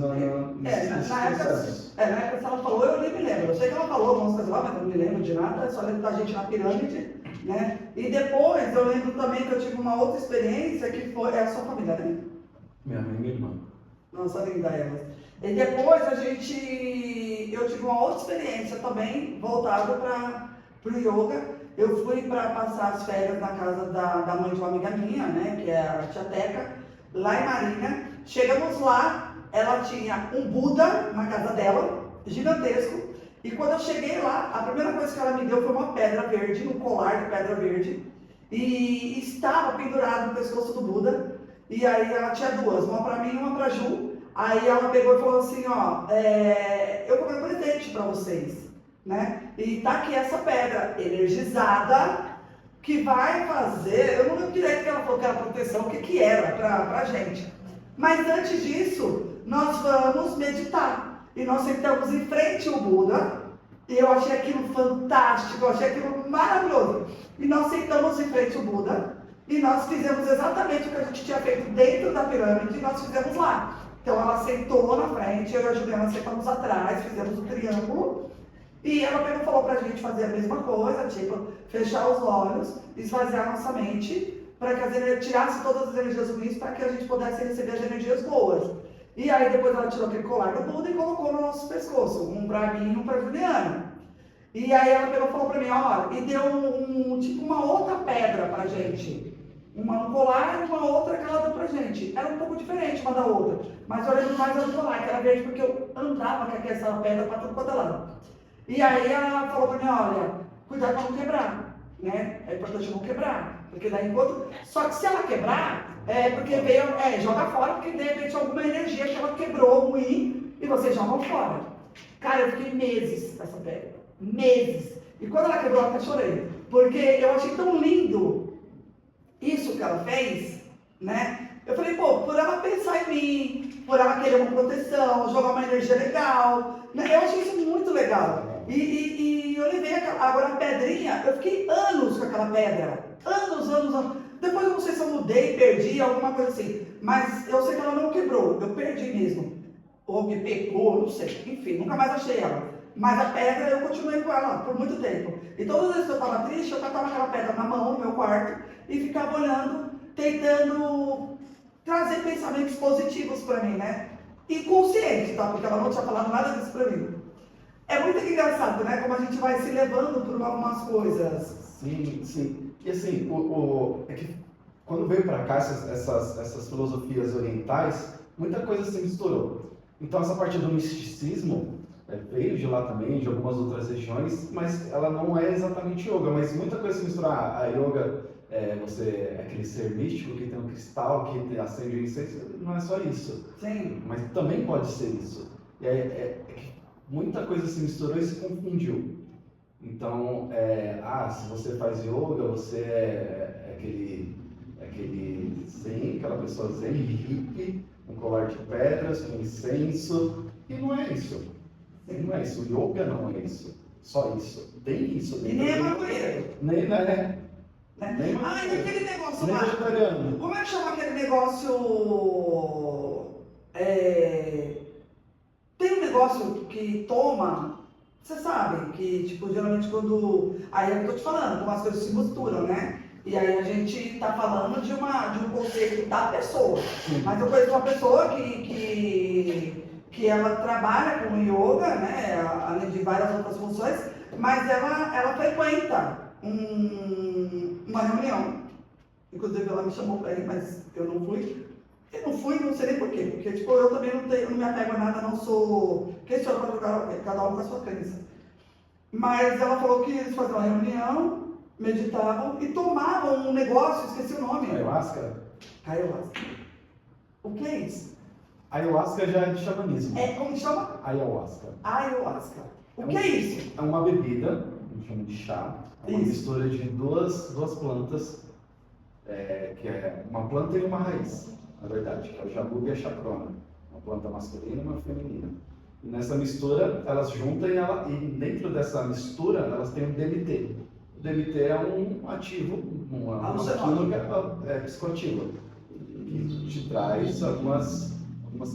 Speaker 2: nesses processos.
Speaker 1: Na época que ela falou, eu nem me lembro. Eu sei que ela falou algumas coisas lá, mas eu não me lembro de nada, só lembro da gente na pirâmide, né? E depois eu lembro também que eu tive uma outra experiência que foi. É a sua família, né?
Speaker 2: Minha mãe e minha irmã.
Speaker 1: Nossa, linda ela. E depois eu tive uma outra experiência também, voltada para o yoga. Eu fui para passar as férias na casa da mãe de uma amiga minha, né, que é a tia Teca, lá em Marília. Chegamos lá, ela tinha um Buda na casa dela, gigantesco. E quando eu cheguei lá, a primeira coisa que ela me deu foi uma pedra verde, um colar de pedra verde. E estava pendurado no pescoço do Buda. E aí ela tinha 2, uma para mim e uma para Ju. Aí ela pegou e falou assim, eu comprei um presente para vocês. Né? E tá aqui essa pedra energizada que vai fazer, eu não lembro direito que ela falou que era proteção, o que era pra gente. Mas antes disso, nós vamos meditar. E nós sentamos em frente ao Buda, e eu achei aquilo fantástico, eu achei aquilo maravilhoso. E nós sentamos em frente ao Buda, e nós fizemos exatamente o que a gente tinha feito dentro da pirâmide, e nós fizemos lá. Então ela sentou na frente, eu e a Juliana sentamos atrás, fizemos um triângulo. E ela pegou e falou pra gente fazer a mesma coisa, tipo, fechar os olhos, esvaziar nossa mente, para que tirasse todas as energias ruins, para que a gente pudesse receber as energias boas. E aí depois ela tirou aquele colar do Buda e colocou no nosso pescoço, um pra mim e um pra Juliana. E aí ela pegou e falou pra mim, olha, e deu tipo uma outra pedra pra gente. Um colar e uma outra que ela deu pra gente. Era um pouco diferente uma da outra, mas eu lembro mais do colar, que era verde, porque eu andava com essa pedra pra tudo quanto é lado. E aí ela falou pra mim, olha, cuidado pra não quebrar, né? É importante não quebrar, porque daí enquanto... Só que se ela quebrar, porque veio, joga fora, porque de repente alguma energia que ela quebrou ruim e você joga fora. Cara, eu fiquei meses com essa pedra, meses. E quando ela quebrou, eu até chorei, porque eu achei tão lindo isso que ela fez, né? Eu falei, por ela pensar em mim, por ela querer uma proteção, jogar uma energia legal, né? Eu achei isso muito legal. E eu levei agora a pedrinha, eu fiquei anos com aquela pedra. Anos. Depois eu não sei se eu mudei, perdi, alguma coisa assim. Mas eu sei que ela não quebrou, eu perdi mesmo. Ou me pegou, não sei. Enfim, nunca mais achei ela. Mas a pedra eu continuei com ela por muito tempo. E todas as vezes que eu estava triste, eu catava aquela pedra na mão, no meu quarto, e ficava olhando, tentando trazer pensamentos positivos para mim, né? Inconsciente, tá? Porque ela não tinha falado nada disso para mim. É muito engraçado, né? Como a gente vai se levando por algumas coisas.
Speaker 2: Sim. E assim, é que quando veio para cá essas filosofias orientais, muita coisa se misturou. Então essa parte do misticismo veio de lá também, de algumas outras regiões, mas ela não é exatamente yoga, mas muita coisa se mistura. A yoga, você é aquele ser místico que tem um cristal, que acende o incenso, não é só isso.
Speaker 1: Sim.
Speaker 2: Mas também pode ser isso. E é que muita coisa se misturou e se confundiu. Então, se você faz yoga, você é aquele aquele zen, aquela pessoa zen, hippie, um colar de pedras, um incenso, e não é isso. E não é isso. O yoga não é isso. Só isso. Tem isso.
Speaker 1: E nem é maconheiro.
Speaker 2: Nem, né?
Speaker 1: Né? E aquele negócio
Speaker 2: nem
Speaker 1: lá.
Speaker 2: vegetariano.
Speaker 1: Como é que chama aquele negócio? Tem um negócio que toma, você sabe, que tipo, geralmente quando. Aí é o que eu tô te falando, como as coisas se misturam, né? E aí a gente tá falando de um conceito da pessoa. Mas eu conheço uma pessoa que ela trabalha com yoga, né? Além de várias outras funções, mas ela frequenta uma reunião. Inclusive ela me chamou para ir, mas eu não fui. Eu não fui, não sei nem porquê, porque tipo, eu também não me apego a nada, não sou questiono para cada um com a sua crença. Mas ela falou que eles faziam uma reunião, meditavam e tomavam um negócio, esqueci o nome.
Speaker 2: Ayahuasca?
Speaker 1: Ayahuasca. O que é isso?
Speaker 2: Ayahuasca já é de xamanismo.
Speaker 1: Como chama?
Speaker 2: Ayahuasca.
Speaker 1: Ayahuasca. O que é isso?
Speaker 2: É uma bebida, a gente chama de chá. É uma
Speaker 1: Isso.
Speaker 2: mistura de duas plantas, que é uma planta e uma raiz, na verdade, que é o jabuga e a chacrona. Uma planta masculina e uma feminina. E nessa mistura, elas juntam e dentro dessa mistura, elas têm o DMT. O DMT é um ativo, uma química psicoativa, que te traz algumas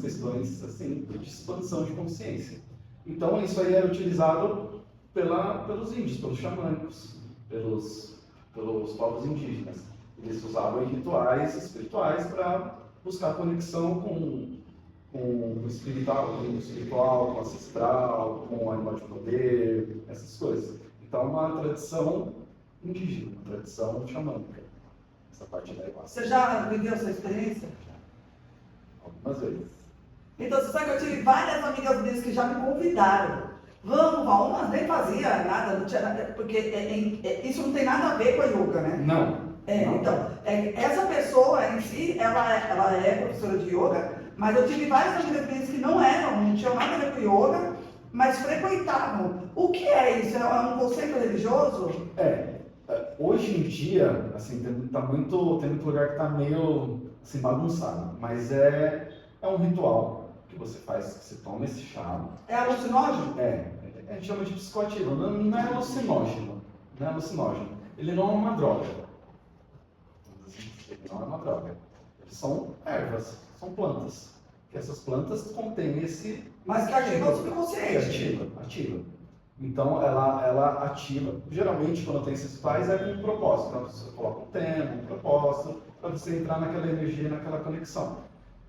Speaker 2: questões assim, de expansão de consciência. Então, isso aí era utilizado pelos índios, pelos xamânicos, pelos povos indígenas. Eles usavam em rituais espirituais para buscar conexão com o espiritual, com o ancestral, com o animal de poder, essas coisas. Então, uma tradição indígena, uma tradição xamânica, essa parte da ayahuasca.
Speaker 1: Você já viveu essa experiência?
Speaker 2: Algumas vezes.
Speaker 1: Então, você sabe que eu tive várias amigas minhas que já me convidaram. Vamos, umas nem fazia nada, não tinha nada, porque isso não tem nada a ver com a yoga, né?
Speaker 2: Não.
Speaker 1: Então, essa pessoa em si, ela é professora de yoga, mas eu tive várias amigas minhas que não tinham nada a ver com yoga, mas frequentavam. O que é isso? É um conceito religioso?
Speaker 2: Hoje em dia, assim, tem muito lugar que está meio assim, bagunçado, mas é um ritual que você faz, que você toma esse chá.
Speaker 1: É alucinógeno?
Speaker 2: A gente chama de psicoativo, não é alucinógeno, não é alucinógeno. Ele não é uma droga. Ele não é uma droga. Eles são ervas, são plantas. Que essas plantas contêm esse...
Speaker 1: Mas que ativa o subconsciente.
Speaker 2: Ativa. Então, ela ativa. Geralmente, quando tem esses rituais, é com um propósito. Então, você coloca um tema, um propósito, para você entrar naquela energia, naquela conexão.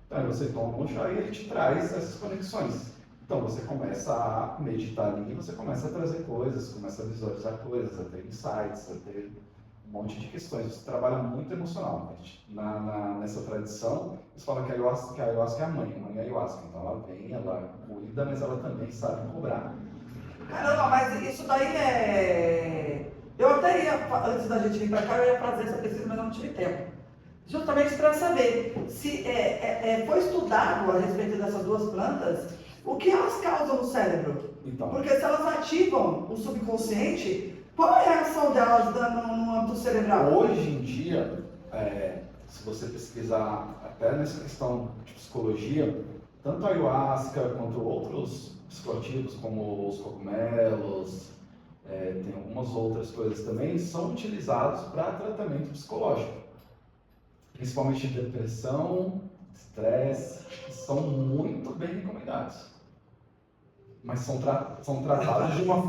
Speaker 2: Então, aí você toma um chá e ele te traz essas conexões. Então, você começa a meditar ali, você começa a trazer coisas, começa a visualizar coisas, a ter insights, a ter um monte de questões. Você trabalha muito emocionalmente. Nessa tradição, eles falam que a ayahuasca é a mãe ayahuasca. Então, ela vem, ela cuida, mas ela também sabe cobrar.
Speaker 1: Caramba, mas isso daí eu até ia, antes da gente vir para cá, eu ia fazer essa pesquisa, mas eu não tive tempo. Justamente para saber se foi estudado a respeito dessas duas plantas, o que elas causam no cérebro.
Speaker 2: Então,
Speaker 1: porque se elas ativam o subconsciente, qual é a ação delas no âmbito cerebral?
Speaker 2: Hoje em dia, se você pesquisar até nessa questão de psicologia, tanto a ayahuasca quanto outros psicoativos, como os cogumelos, tem algumas outras coisas também, são utilizados para tratamento psicológico. Principalmente de depressão, estresse, que são muito bem recomendados. Mas são tratados de uma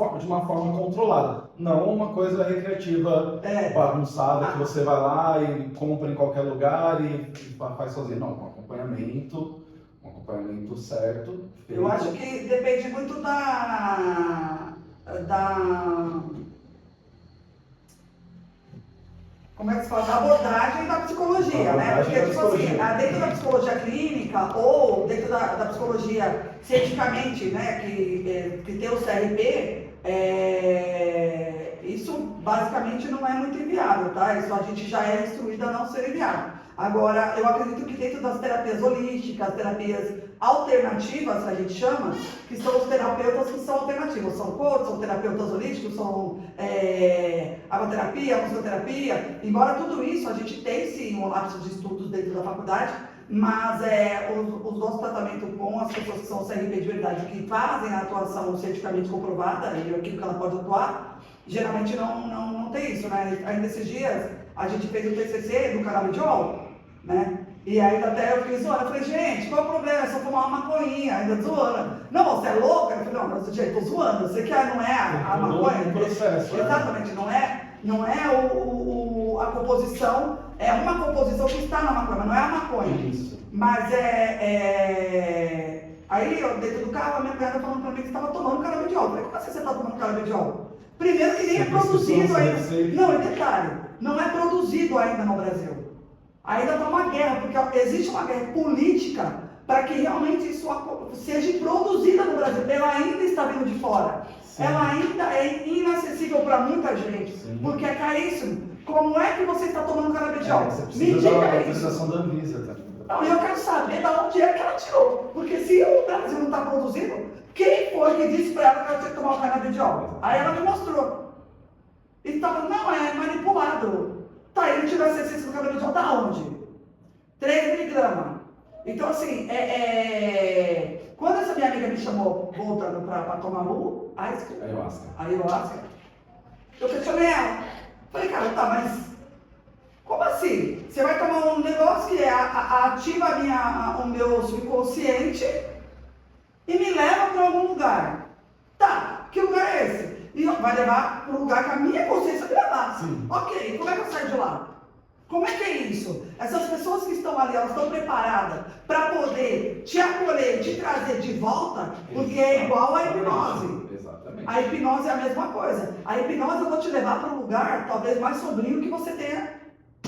Speaker 2: forma controlada. Não uma coisa recreativa, bagunçada, que você vai lá e compra em qualquer lugar e faz sozinho. Não, um acompanhamento certo.
Speaker 1: Eu acho que depende muito como é que se fala? Da abordagem da psicologia, né? Porque, tipo assim, dentro da psicologia clínica ou dentro da psicologia cientificamente, né, que tem o CRP, isso basicamente não é muito inviável, tá? Isso a gente já é instruído a não ser inviável. Agora, eu acredito que dentro das terapias holísticas, terapias alternativas, que a gente chama, que são os terapeutas que são alternativos, são coaches, são terapeutas holísticos, são... Agora, aromaterapia, a musicoterapia, embora tudo isso, a gente tem sim um lapso de estudos dentro da faculdade, mas os nossos tratamentos com as pessoas que são CRP de verdade, que fazem a atuação cientificamente comprovada, e aquilo que ela pode atuar, geralmente não tem isso, né? Ainda esses dias, a gente fez o TCC do canabidiol, né? E aí até eu fiquei zoando, eu falei, gente, qual é o problema? É só fumar uma maconhinha, ainda zoando. Não, você é louca? Eu falei, não, mas, gente, tô zoando, você quer, não é a maconha?
Speaker 2: Um processo,
Speaker 1: exatamente, não é a composição, é uma composição que está na maconha, mas não é a maconha.
Speaker 2: Isso.
Speaker 1: Mas aí, eu, dentro do carro, a minha cunhada falando pra mim que estava tomando canabidiol. Eu falei, como assim você está tomando canabidiol? Primeiro que nem é produzido ainda. Não, e detalhe, não é produzido ainda no Brasil. Ainda está uma guerra, porque existe uma guerra política para que realmente isso seja produzida no Brasil. Ela ainda está vindo de fora. Sim. Ela ainda é inacessível para muita gente, sim, porque é caríssimo. Como é que você está tomando canabidiol?
Speaker 2: Você precisa da autorização da Anvisa também.
Speaker 1: Não, eu quero saber de onde é que ela tirou. Porque se o Brasil não está produzindo, quem foi que disse para ela que ela tinha que tomar o canabidiol? Aí ela me mostrou. E estava, não, é manipulado. Tá, ele tirou essa essência do canabidiol da onde? 3 miligramas. Então, assim, quando essa minha amiga me chamou, voltando para tomar o ayahuasca, eu questionei ela. Falei, cara, tá, mas como assim? Você vai tomar um negócio que ativa o meu subconsciente e me leva para algum lugar. Tá, que lugar é esse? E vai levar para o lugar que a minha consciência me levar.
Speaker 2: Sim.
Speaker 1: Ok, como é que eu saio de lá? Como é que é isso? Essas pessoas que estão ali, elas estão preparadas para poder te acolher, te trazer de volta, porque é igual à hipnose.
Speaker 2: Exatamente.
Speaker 1: A hipnose é a mesma coisa. A hipnose eu vou te levar para um lugar talvez mais sombrio que você tenha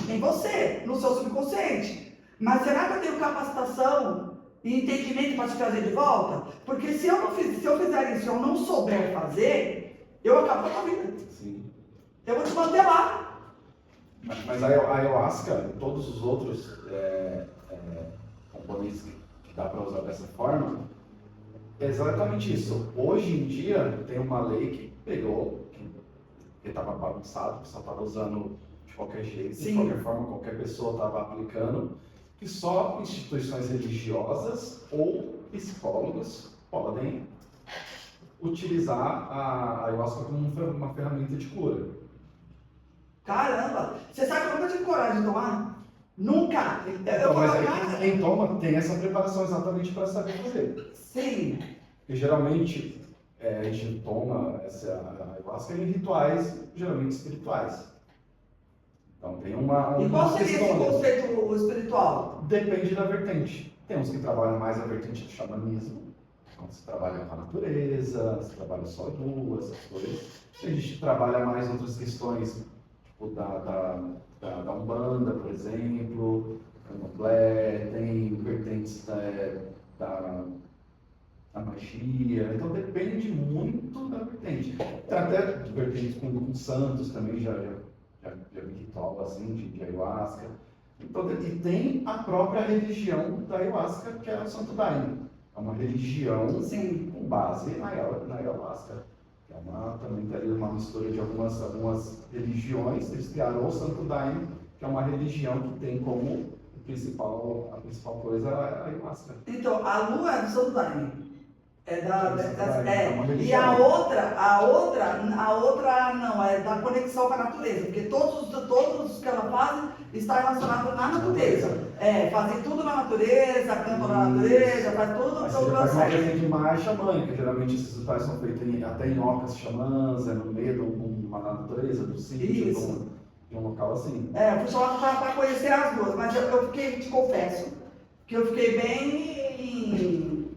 Speaker 1: em você, no seu subconsciente. Mas será que eu tenho capacitação e entendimento para te trazer de volta? Porque se eu fizer isso e eu não souber fazer, eu acabo com a minha vida.
Speaker 2: Sim.
Speaker 1: Eu vou te manter lá.
Speaker 2: Mas a ayahuasca e todos os outros componentes que dá para usar dessa forma, é exatamente isso. Hoje em dia tem uma lei que pegou, que estava bagunçado, que só estava usando de qualquer jeito,
Speaker 1: sim,
Speaker 2: de qualquer forma, qualquer pessoa estava aplicando, que só instituições religiosas ou psicólogos podem utilizar a ayahuasca como uma ferramenta de cura.
Speaker 1: Caramba! Você sabe que eu nunca tive coragem de tomar? Nunca!
Speaker 2: Então, mas quem toma tem essa preparação exatamente para saber fazer.
Speaker 1: Sim.
Speaker 2: Porque geralmente a gente toma a ayahuasca em rituais, geralmente espirituais. Então tem uma
Speaker 1: e qual seria esse conceito espiritual?
Speaker 2: Depende da vertente. Tem uns que trabalham mais a vertente do xamanismo. Então você trabalha com a natureza, você trabalha só em lua, essas coisas. A gente trabalha mais outras questões, tipo da Umbanda, por exemplo, Candomblé, tem vertentes da magia, então depende muito da vertente. Tem até vertentes com santos também, já vi ritual assim, de ayahuasca. Então, e tem a própria religião da ayahuasca, que é o Santo Daime. É uma religião, sim, com base na ayahuasca. É também teria uma mistura de algumas religiões. Eles criaram o Santo Daime, que é uma religião que tem como a principal coisa a ayahuasca.
Speaker 1: Então, a lua é do Santo Daime. E
Speaker 2: a
Speaker 1: outra não, é da conexão com a natureza, porque todos que ela faz está relacionado na natureza. Fazem tudo na natureza, cantam na natureza, faz tudo.
Speaker 2: Mas você faz uma vertente mais xamânica, geralmente esses rituais são feitos até em ocas xamãs, no meio de uma natureza, do sítio, de um local assim.
Speaker 1: Eu fui chamado para conhecer as duas, mas eu fiquei, te confesso, que eu fiquei bem...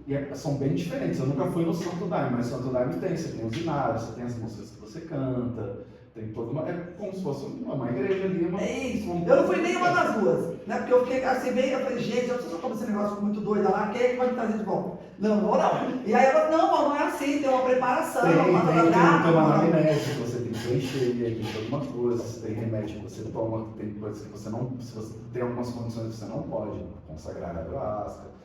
Speaker 2: E são bem diferentes. Eu nunca fui no Santo Daime, mas o Santo Daime você tem os inários, você tem as músicas que você canta, tem toda uma... É como se fosse uma igreja ali.
Speaker 1: Isso. Eu não fui nenhuma das duas, né? Porque eu fiquei assim bem, eu falei, gente, eu preciso comer esse negócio muito doido lá, quem é que vai me trazer de volta? Não, não. E aí ela falou, não é assim, tem uma preparação,
Speaker 2: tem uma anamnese que você tem que preencher, tem alguma coisa, você tem remédio que você toma, tem coisas que você não... Se você tem algumas condições que você não pode consagrar a ayahuasca.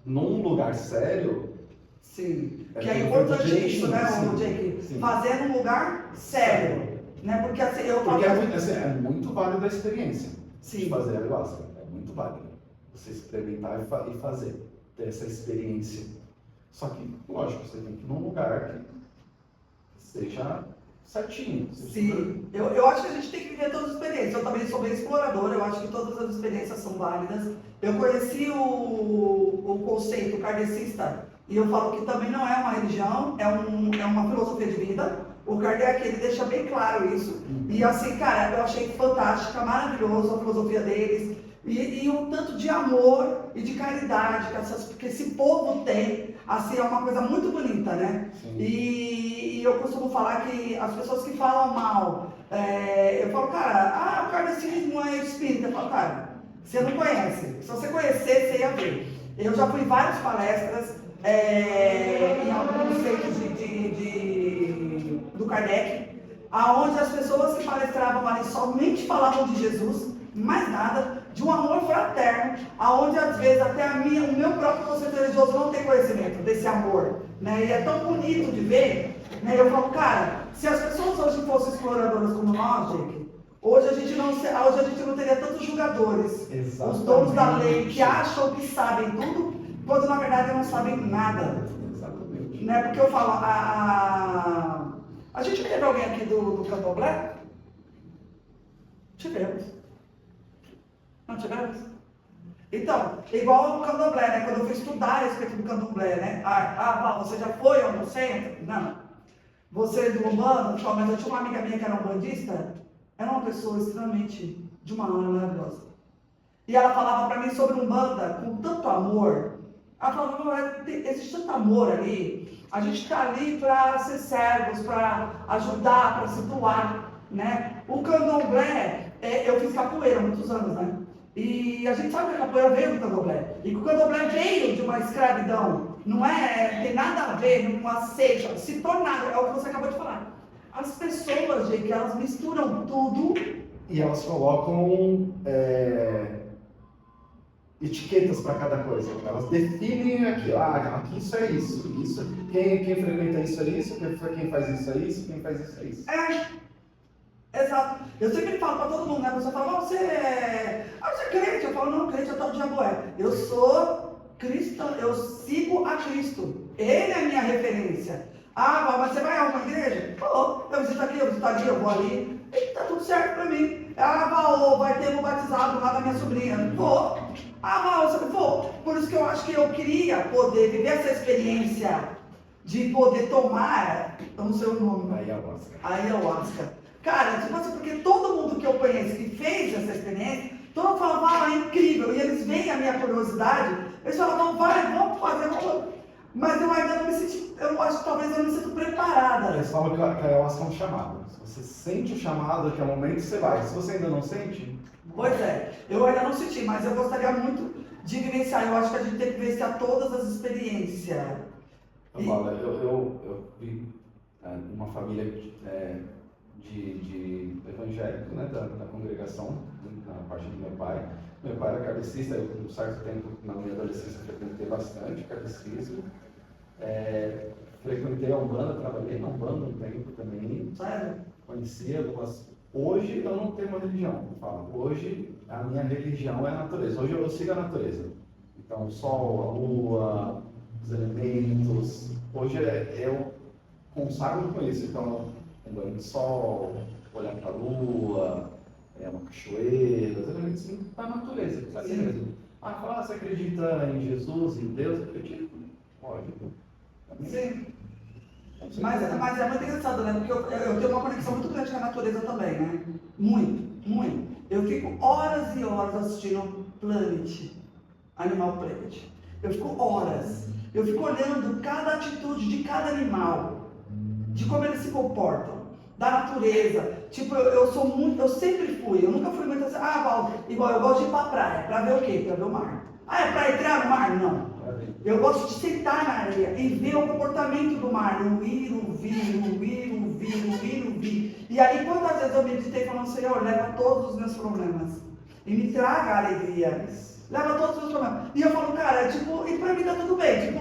Speaker 2: Num lugar sério.
Speaker 1: Sim, que é importante isso, né, Jake? Fazer num lugar sério. Né? Porque assim, eu falo...
Speaker 2: Porque é muito válida a experiência
Speaker 1: Sim.
Speaker 2: de fazer ayahuasca. É muito válida. Você experimentar e fazer. Ter essa experiência. Só que, lógico, você tem que ir num lugar que seja certinho.
Speaker 1: Sim, eu acho que a gente tem que viver todas as experiências. Eu também sou bem exploradora, eu acho que todas as experiências são válidas. Eu conheci o conceito kardecista e eu falo que também não é uma religião, é uma filosofia de vida. O Kardec, ele deixa bem claro isso. E assim, cara, eu achei fantástica, maravilhoso a filosofia deles. E o tanto de amor e de caridade que esse povo tem, assim, é uma coisa muito bonita, né? E eu costumo falar que as pessoas que falam mal, eu falo, cara, o kardecismo é espírita. Eu falo, cara, você não conhece. Se você conhecer, você ia ver. Eu já fui em várias palestras, em alguns centros do Kardec, aonde as pessoas que palestravam ali somente falavam de Jesus, mais nada, de um amor fraterno, aonde às vezes até o meu próprio conceito religioso não tem conhecimento desse amor, né? E é tão bonito de ver, né? Eu falo, cara, se as pessoas hoje fossem exploradoras como nós, Jake, hoje a gente não teria tantos julgadores,
Speaker 2: Exatamente.
Speaker 1: os donos da lei que acham que sabem tudo, quando na verdade não sabem nada.
Speaker 2: Exatamente.
Speaker 1: Né? Porque eu falo, a gente teve alguém aqui do Candomblé? Tivemos. Não tivemos? Então, igual o Candomblé, né? Quando eu fui estudar a respeito do Candomblé, né? Você já foi ao centro? Não. Você é do Umbanda? Mas eu tinha uma amiga minha que era umbandista, era uma pessoa extremamente de uma alma maravilhosa. E ela falava para mim sobre Umbanda com tanto amor. Ela falava, existe tanto amor ali, a gente está ali para ser servos, para ajudar, para se doar, né? O Candomblé, eu fiz capoeira há muitos anos, né? E a gente sabe que a capoeira veio do Candomblé. E que o Candomblé veio de uma escravidão. Não tem nada a ver com uma seita, se tornar, é o que você acabou de falar. As pessoas, gente, elas misturam tudo.
Speaker 2: E elas colocam etiquetas para cada coisa. Elas definem aqui, aqui isso é isso. Quem frequenta isso é isso, quem faz isso é isso, quem faz isso é isso.
Speaker 1: Exato. Eu sempre falo para todo mundo, né? A pessoa fala, você é crente? Eu falo, não, crente é tal diabo é. Eu sou cristão, eu sigo a Cristo. Ele é a minha referência. Mas você vai a uma igreja? Eu visito aqui, eu visito ali, eu vou ali. E tá tudo certo para mim. Vai ter um batizado lá da minha sobrinha. Vou. Vou. Por isso que eu acho que eu queria poder viver essa experiência de poder tomar, eu não sei o nome. Ayahuasca. Cara, tipo assim, porque todo mundo que eu conheço que fez essa experiência, todo mundo fala, é incrível. E eles veem a minha curiosidade, eles falam, vamos fazer. Mas eu ainda não me senti, eu acho que talvez eu não me sinto preparada.
Speaker 2: Eles falam que a ayahuasca é um chamado. Se você sente o chamado, que é o momento que você vai. Se você ainda não sente...
Speaker 1: Pois é, eu ainda não senti, mas eu gostaria muito de vivenciar. Eu acho que a gente tem que vivenciar todas as experiências.
Speaker 2: Eu vi uma família de evangélico, né, da congregação, na parte do meu pai. Meu pai era kardecista, eu por um certo tempo, na minha adolescência, frequentei bastante kardecismo. Frequentei a Umbanda, trabalhei na Umbanda um tempo também.
Speaker 1: Sério?
Speaker 2: Conhecia algumas... Hoje eu não tenho uma religião, eu falo. Hoje a minha religião é a natureza. Hoje eu sigo a natureza. Então o sol, a lua, os elementos. Hoje eu consagro com isso. Então, um banho de sol, olhar para a lua, uma cachoeira, os elementos da natureza. Sabe mesmo? Você acredita em Jesus, em Deus? Acredito. Pode.
Speaker 1: Sim. Mas é muito engraçado, né? Porque eu tenho uma conexão muito grande com a natureza também, né? Muito. Eu fico horas e horas assistindo Animal Planet. Eu fico horas. Eu fico olhando cada atitude de cada animal, de como eles se comportam, da natureza. Tipo, eu sempre fui, eu nunca fui muito assim, igual eu gosto de ir pra praia, pra ver o quê? Pra ver o mar. É pra entrar no mar? Não. Eu gosto de sentar na areia e ver o comportamento do mar, o ir. E aí, quantas vezes eu meditei falando, Senhor, leva todos os meus problemas e me traga a alegria. Leva todos os meus problemas. E eu falo, cara, e pra mim tá tudo bem. Não,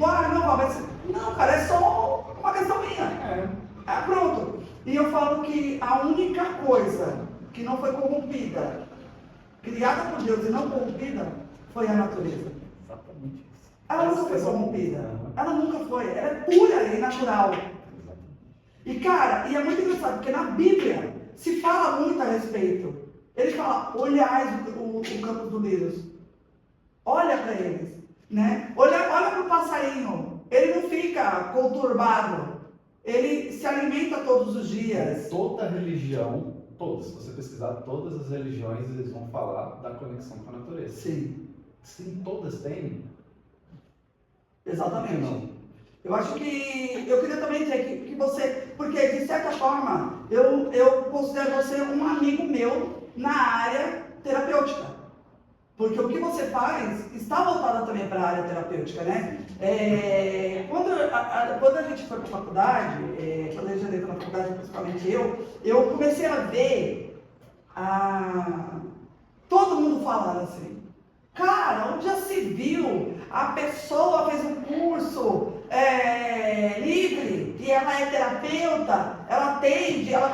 Speaker 1: cara, é só uma questão minha. Ah, pronto. E eu falo que a única coisa que não foi corrompida, criada por Deus e não corrompida, foi a natureza.
Speaker 2: Exatamente isso.
Speaker 1: Ela nunca foi corrompida. Ela nunca foi. Ela é pura e natural. E cara, e é muito engraçado, porque na Bíblia se fala muito a respeito. Ele fala, olhais o campo dos lírios. Olha para eles. Né? Olha para o passarinho. Ele não fica conturbado. Ele se alimenta todos os dias.
Speaker 2: Toda religião, se você pesquisar todas as religiões, eles vão falar da conexão com a natureza.
Speaker 1: Sim.
Speaker 2: Sim, todas têm.
Speaker 1: Exatamente. Não. Eu acho que, eu queria também dizer que você, porque de certa forma, eu considero você um amigo meu na área terapêutica. Porque o que você faz está voltado também para a área terapêutica, né? Quando a gente foi para a faculdade, quando eu já entrei na faculdade, principalmente eu comecei a ver todo mundo falando assim, cara, onde já se viu? A pessoa fez um curso livre e ela é terapeuta, ela atende, ela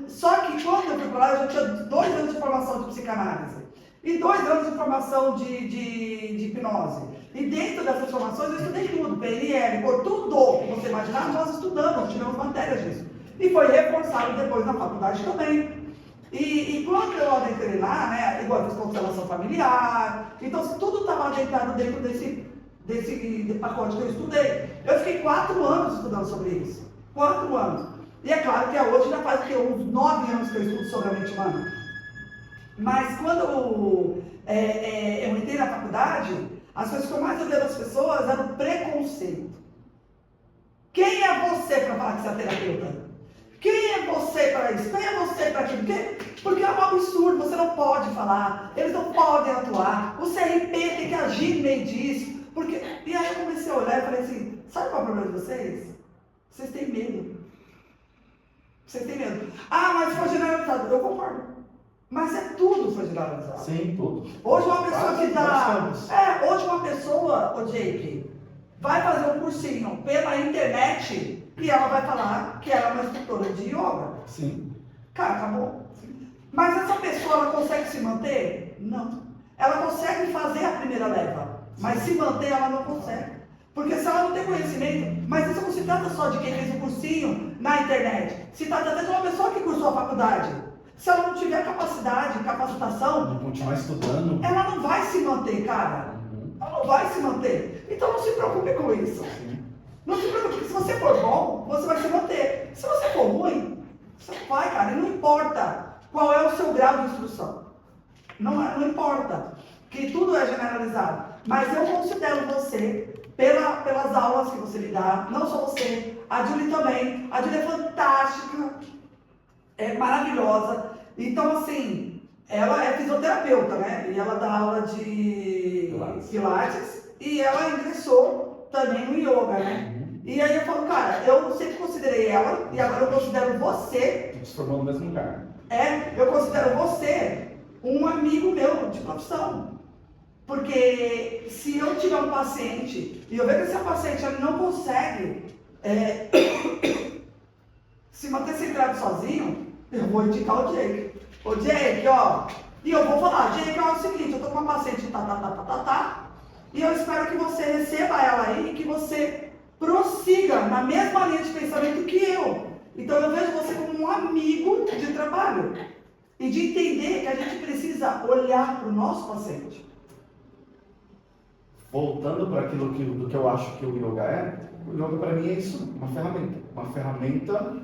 Speaker 1: Só que quando eu fui para lá, eu já tinha 2 anos de formação de psicanálise e 2 anos de formação de hipnose. E dentro dessas formações eu estudei tudo, PNL, por tudo que você imaginar, nós estudamos, tivemos matérias disso. E foi reforçado depois na faculdade também. E quando eu adentrei lá, né, igual eu fiz constelação familiar, então tudo estava adentrado dentro desse pacote que eu estudei. Eu fiquei 4 anos estudando sobre isso. 4 anos. E é claro que hoje já faz uns 9 anos que eu estudo sobre a mente humana. Mas quando eu entrei na faculdade, as coisas que eu mais ouvia das pessoas eram preconceito. Quem é você para falar que você é terapeuta? Quem é você para isso? Quem é você para aquilo? Porque é um absurdo, você não pode falar, eles não podem atuar, o CRP tem que agir no meio disso. E aí eu comecei a olhar e falei assim, sabe qual é o problema de vocês? Vocês têm medo. Vocês têm medo. Ah, mas foi generalizado. Eu concordo. Mas tudo foi generalizado.
Speaker 2: Sim, tudo.
Speaker 1: Hoje uma pessoa que dá... hoje uma pessoa, Jake, vai fazer um cursinho pela internet e ela vai falar que ela é uma instrutora de yoga.
Speaker 2: Sim.
Speaker 1: Cara, acabou. Mas essa pessoa, ela consegue se manter? Não. Ela consegue fazer a primeira leva, mas se manter ela não consegue. Porque se ela não tem conhecimento, mas isso não se trata só de quem fez um cursinho na internet, se trata até de uma pessoa que cursou a faculdade. Se ela não tiver capacidade, capacitação,
Speaker 2: não continuar estudando,
Speaker 1: ela não vai se manter, cara. Ela não vai se manter. Então não se preocupe com isso.
Speaker 2: Sim.
Speaker 1: Não se preocupe, porque se você for bom, você vai se manter. Se você for ruim, você não vai, cara. E não importa qual é o seu grau de instrução. Não importa. Que tudo é generalizado. Mas eu considero você, pelas aulas que você me dá, não só você, a Julie também. A Julie é fantástica, é maravilhosa. Então, assim, ela é fisioterapeuta, né? E ela dá aula de Pilates e ela ingressou também no yoga, né? E aí eu falo, cara, eu sempre considerei ela e agora eu considero você...
Speaker 2: Se formou no mesmo lugar.
Speaker 1: Eu considero você um amigo meu de profissão. Porque se eu tiver um paciente e eu ver que esse paciente ele não consegue se manter centrado sozinho, eu vou indicar o Jake. Ô Jake, ó, e eu vou falar, Jake, ó, é o seguinte, eu tô com uma paciente e eu espero que você receba ela aí e que você prossiga na mesma linha de pensamento que eu. Então eu vejo você como um amigo de trabalho e de entender que a gente precisa olhar para o nosso paciente.
Speaker 2: Voltando para aquilo do que eu acho que o yoga o yoga para mim é isso, uma ferramenta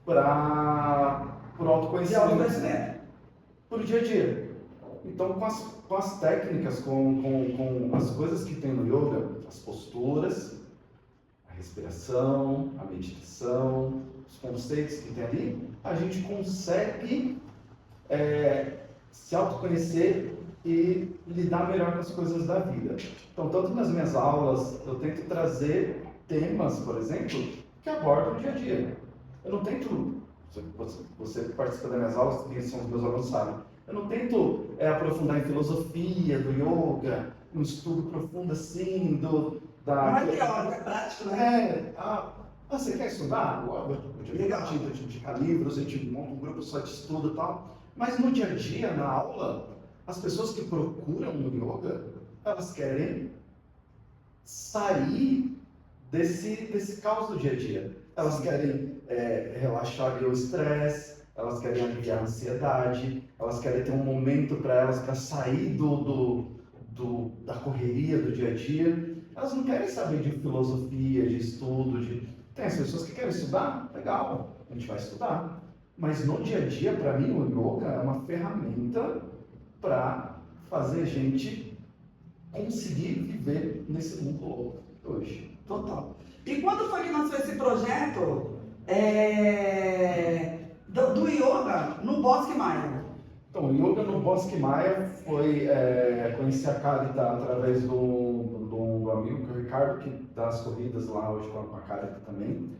Speaker 2: para o autoconhecimento, para o dia a dia. Então, com as técnicas, com as coisas que tem no yoga, as posturas, a respiração, a meditação, os conceitos que tem ali, a gente consegue se autoconhecer e lidar melhor com as coisas da vida. Então, tanto nas minhas aulas, eu tento trazer temas, por exemplo, que abordam o dia a dia. Eu não tento, você que participa das minhas aulas, quem são os meus alunos sabem, eu não tento aprofundar em filosofia do yoga, um estudo profundo assim,
Speaker 1: não é teórico, é prático, né?
Speaker 3: Ah, você quer estudar? Eu te
Speaker 1: Legal.
Speaker 3: a gente indica livros, a gente monta um grupo só de estudo e tal. Mas no dia a dia, na aula, as pessoas que procuram no yoga, elas querem sair desse caos do dia a dia. Elas querem relaxar ali o estresse, elas querem aliviar a ansiedade, elas querem ter um momento para elas para sair da correria do dia a dia. Elas não querem saber de filosofia, de estudo, Tem as pessoas que querem estudar? Legal, a gente vai estudar. Mas no dia a dia, para mim, o yoga é uma ferramenta para fazer a gente conseguir viver nesse mundo louco hoje.
Speaker 1: Total. E quando foi que nasceu esse projeto do yoga no Bosque Maia?
Speaker 2: Então, o yoga no Bosque Maia foi, conheci a Carita através do amigo, que é o Ricardo, que dá as corridas lá hoje com a Carita também.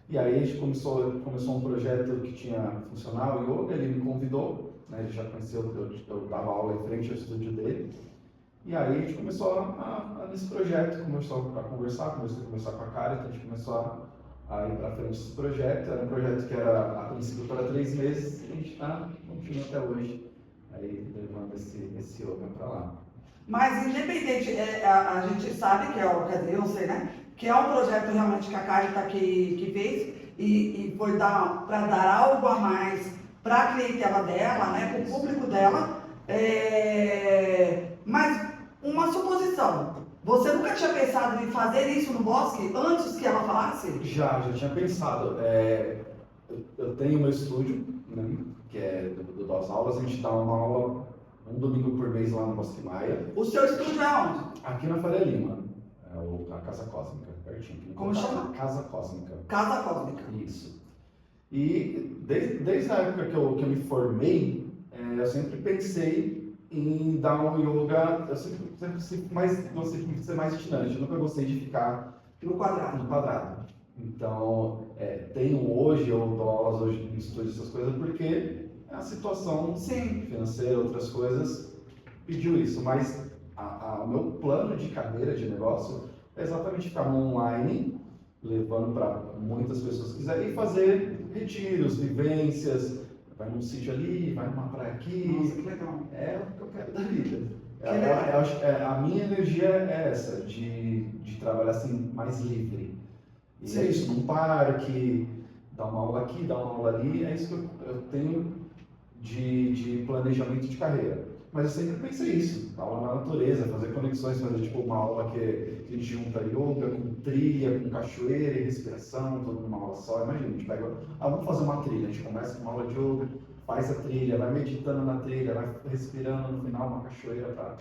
Speaker 2: E aí a gente começou um projeto que tinha funcional yoga, ele me convidou, né, ele já conheceu, eu dava aula em frente ao estúdio dele. E aí a gente começou nesse projeto, começou a conversar com a Carita, a gente começou a ir para frente desse projeto. Era um projeto que era a princípio para 3 meses e a gente está continuando até hoje, aí levando esse yoga para lá.
Speaker 1: Mas independente, a gente sabe que quer dizer, eu sei, né? Que é um projeto realmente que a Carita que fez e foi para dar algo a mais para a clientela dela, né? Para o público dela. Mas uma suposição. Você nunca tinha pensado em fazer isso no Bosque antes que ela falasse?
Speaker 2: Já tinha pensado. Eu tenho meu estúdio, né, que é das aulas, a gente dá uma aula um domingo por mês lá no Bosque Maia.
Speaker 1: O seu estúdio é onde?
Speaker 2: Aqui na Faria Lima, a Casa Cósmica, pertinho.
Speaker 1: Como chama?
Speaker 2: Casa Cósmica.
Speaker 1: Casa Cósmica.
Speaker 2: Isso. E desde a época que eu me formei, eu sempre pensei em dar um yoga, eu sempre gostei de ser mais itinerante, eu nunca gostei de ficar
Speaker 1: No quadrado.
Speaker 2: Então, eu dou aulas hoje no estúdio, essas coisas, porque a situação financeira, outras coisas, pediu isso. Mas o meu plano de carreira, de negócio, é exatamente ficar no online, levando para muitas pessoas que quiserem, e fazer retiros, vivências, vai num sítio ali, vai numa praia aqui.
Speaker 1: Nossa, que legal.
Speaker 2: É o que eu quero da vida.
Speaker 1: legal.
Speaker 2: A minha energia é essa, de trabalhar assim, mais livre. E é isso, num parque, dar uma aula aqui, dar uma aula ali, é isso que eu tenho de planejamento de carreira. Mas eu sempre pensei isso, aula na natureza, fazer conexões, fazer tipo uma aula que a gente junta yoga com trilha, com cachoeira e respiração, tudo numa aula só. Imagina, a gente pega, vamos fazer uma trilha, a gente começa com uma aula de yoga, faz a trilha, vai meditando na trilha, vai respirando no final uma cachoeira para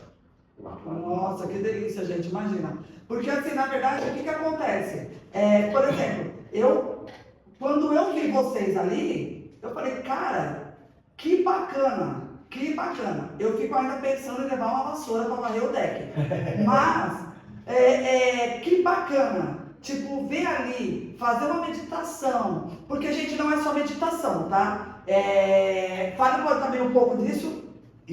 Speaker 2: lá.
Speaker 1: Nossa, que delícia, gente, imagina. Porque assim, na verdade, o que acontece? Por exemplo, quando eu vi vocês ali, eu falei, cara, que bacana. Eu fico ainda pensando em levar uma vassoura para varrer o deck. Mas, que bacana. Tipo, ver ali, fazer uma meditação. Porque, gente, não é só meditação, tá? Fale também um pouco disso.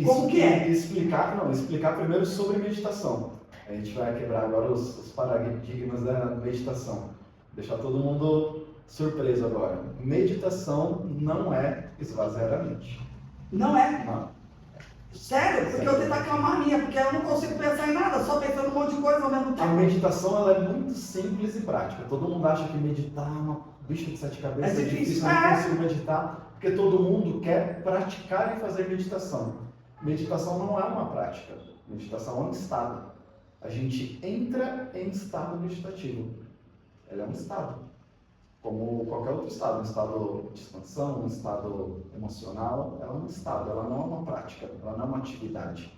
Speaker 1: Como que é?
Speaker 2: Explicar primeiro sobre meditação. A gente vai quebrar agora os paradigmas da meditação. Deixar todo mundo surpreso agora. Meditação não é esvaziar a mente.
Speaker 1: Não é?
Speaker 2: Não.
Speaker 1: Sério? Porque eu tento acalmar a minha, porque eu não consigo pensar em nada, só pensando um monte de coisa ao mesmo tempo.
Speaker 2: A meditação ela é muito simples e prática. Todo mundo acha que meditar é uma bicha de 7 cabeças,
Speaker 1: É difícil.
Speaker 2: eu não consigo meditar, porque todo mundo quer praticar e fazer meditação. Meditação não é uma prática, meditação é um estado. A gente entra em estado meditativo. Ela é um estado. Como qualquer outro estado, um estado de expansão, um estado emocional, ela é um estado, ela não é uma prática, ela não é uma atividade.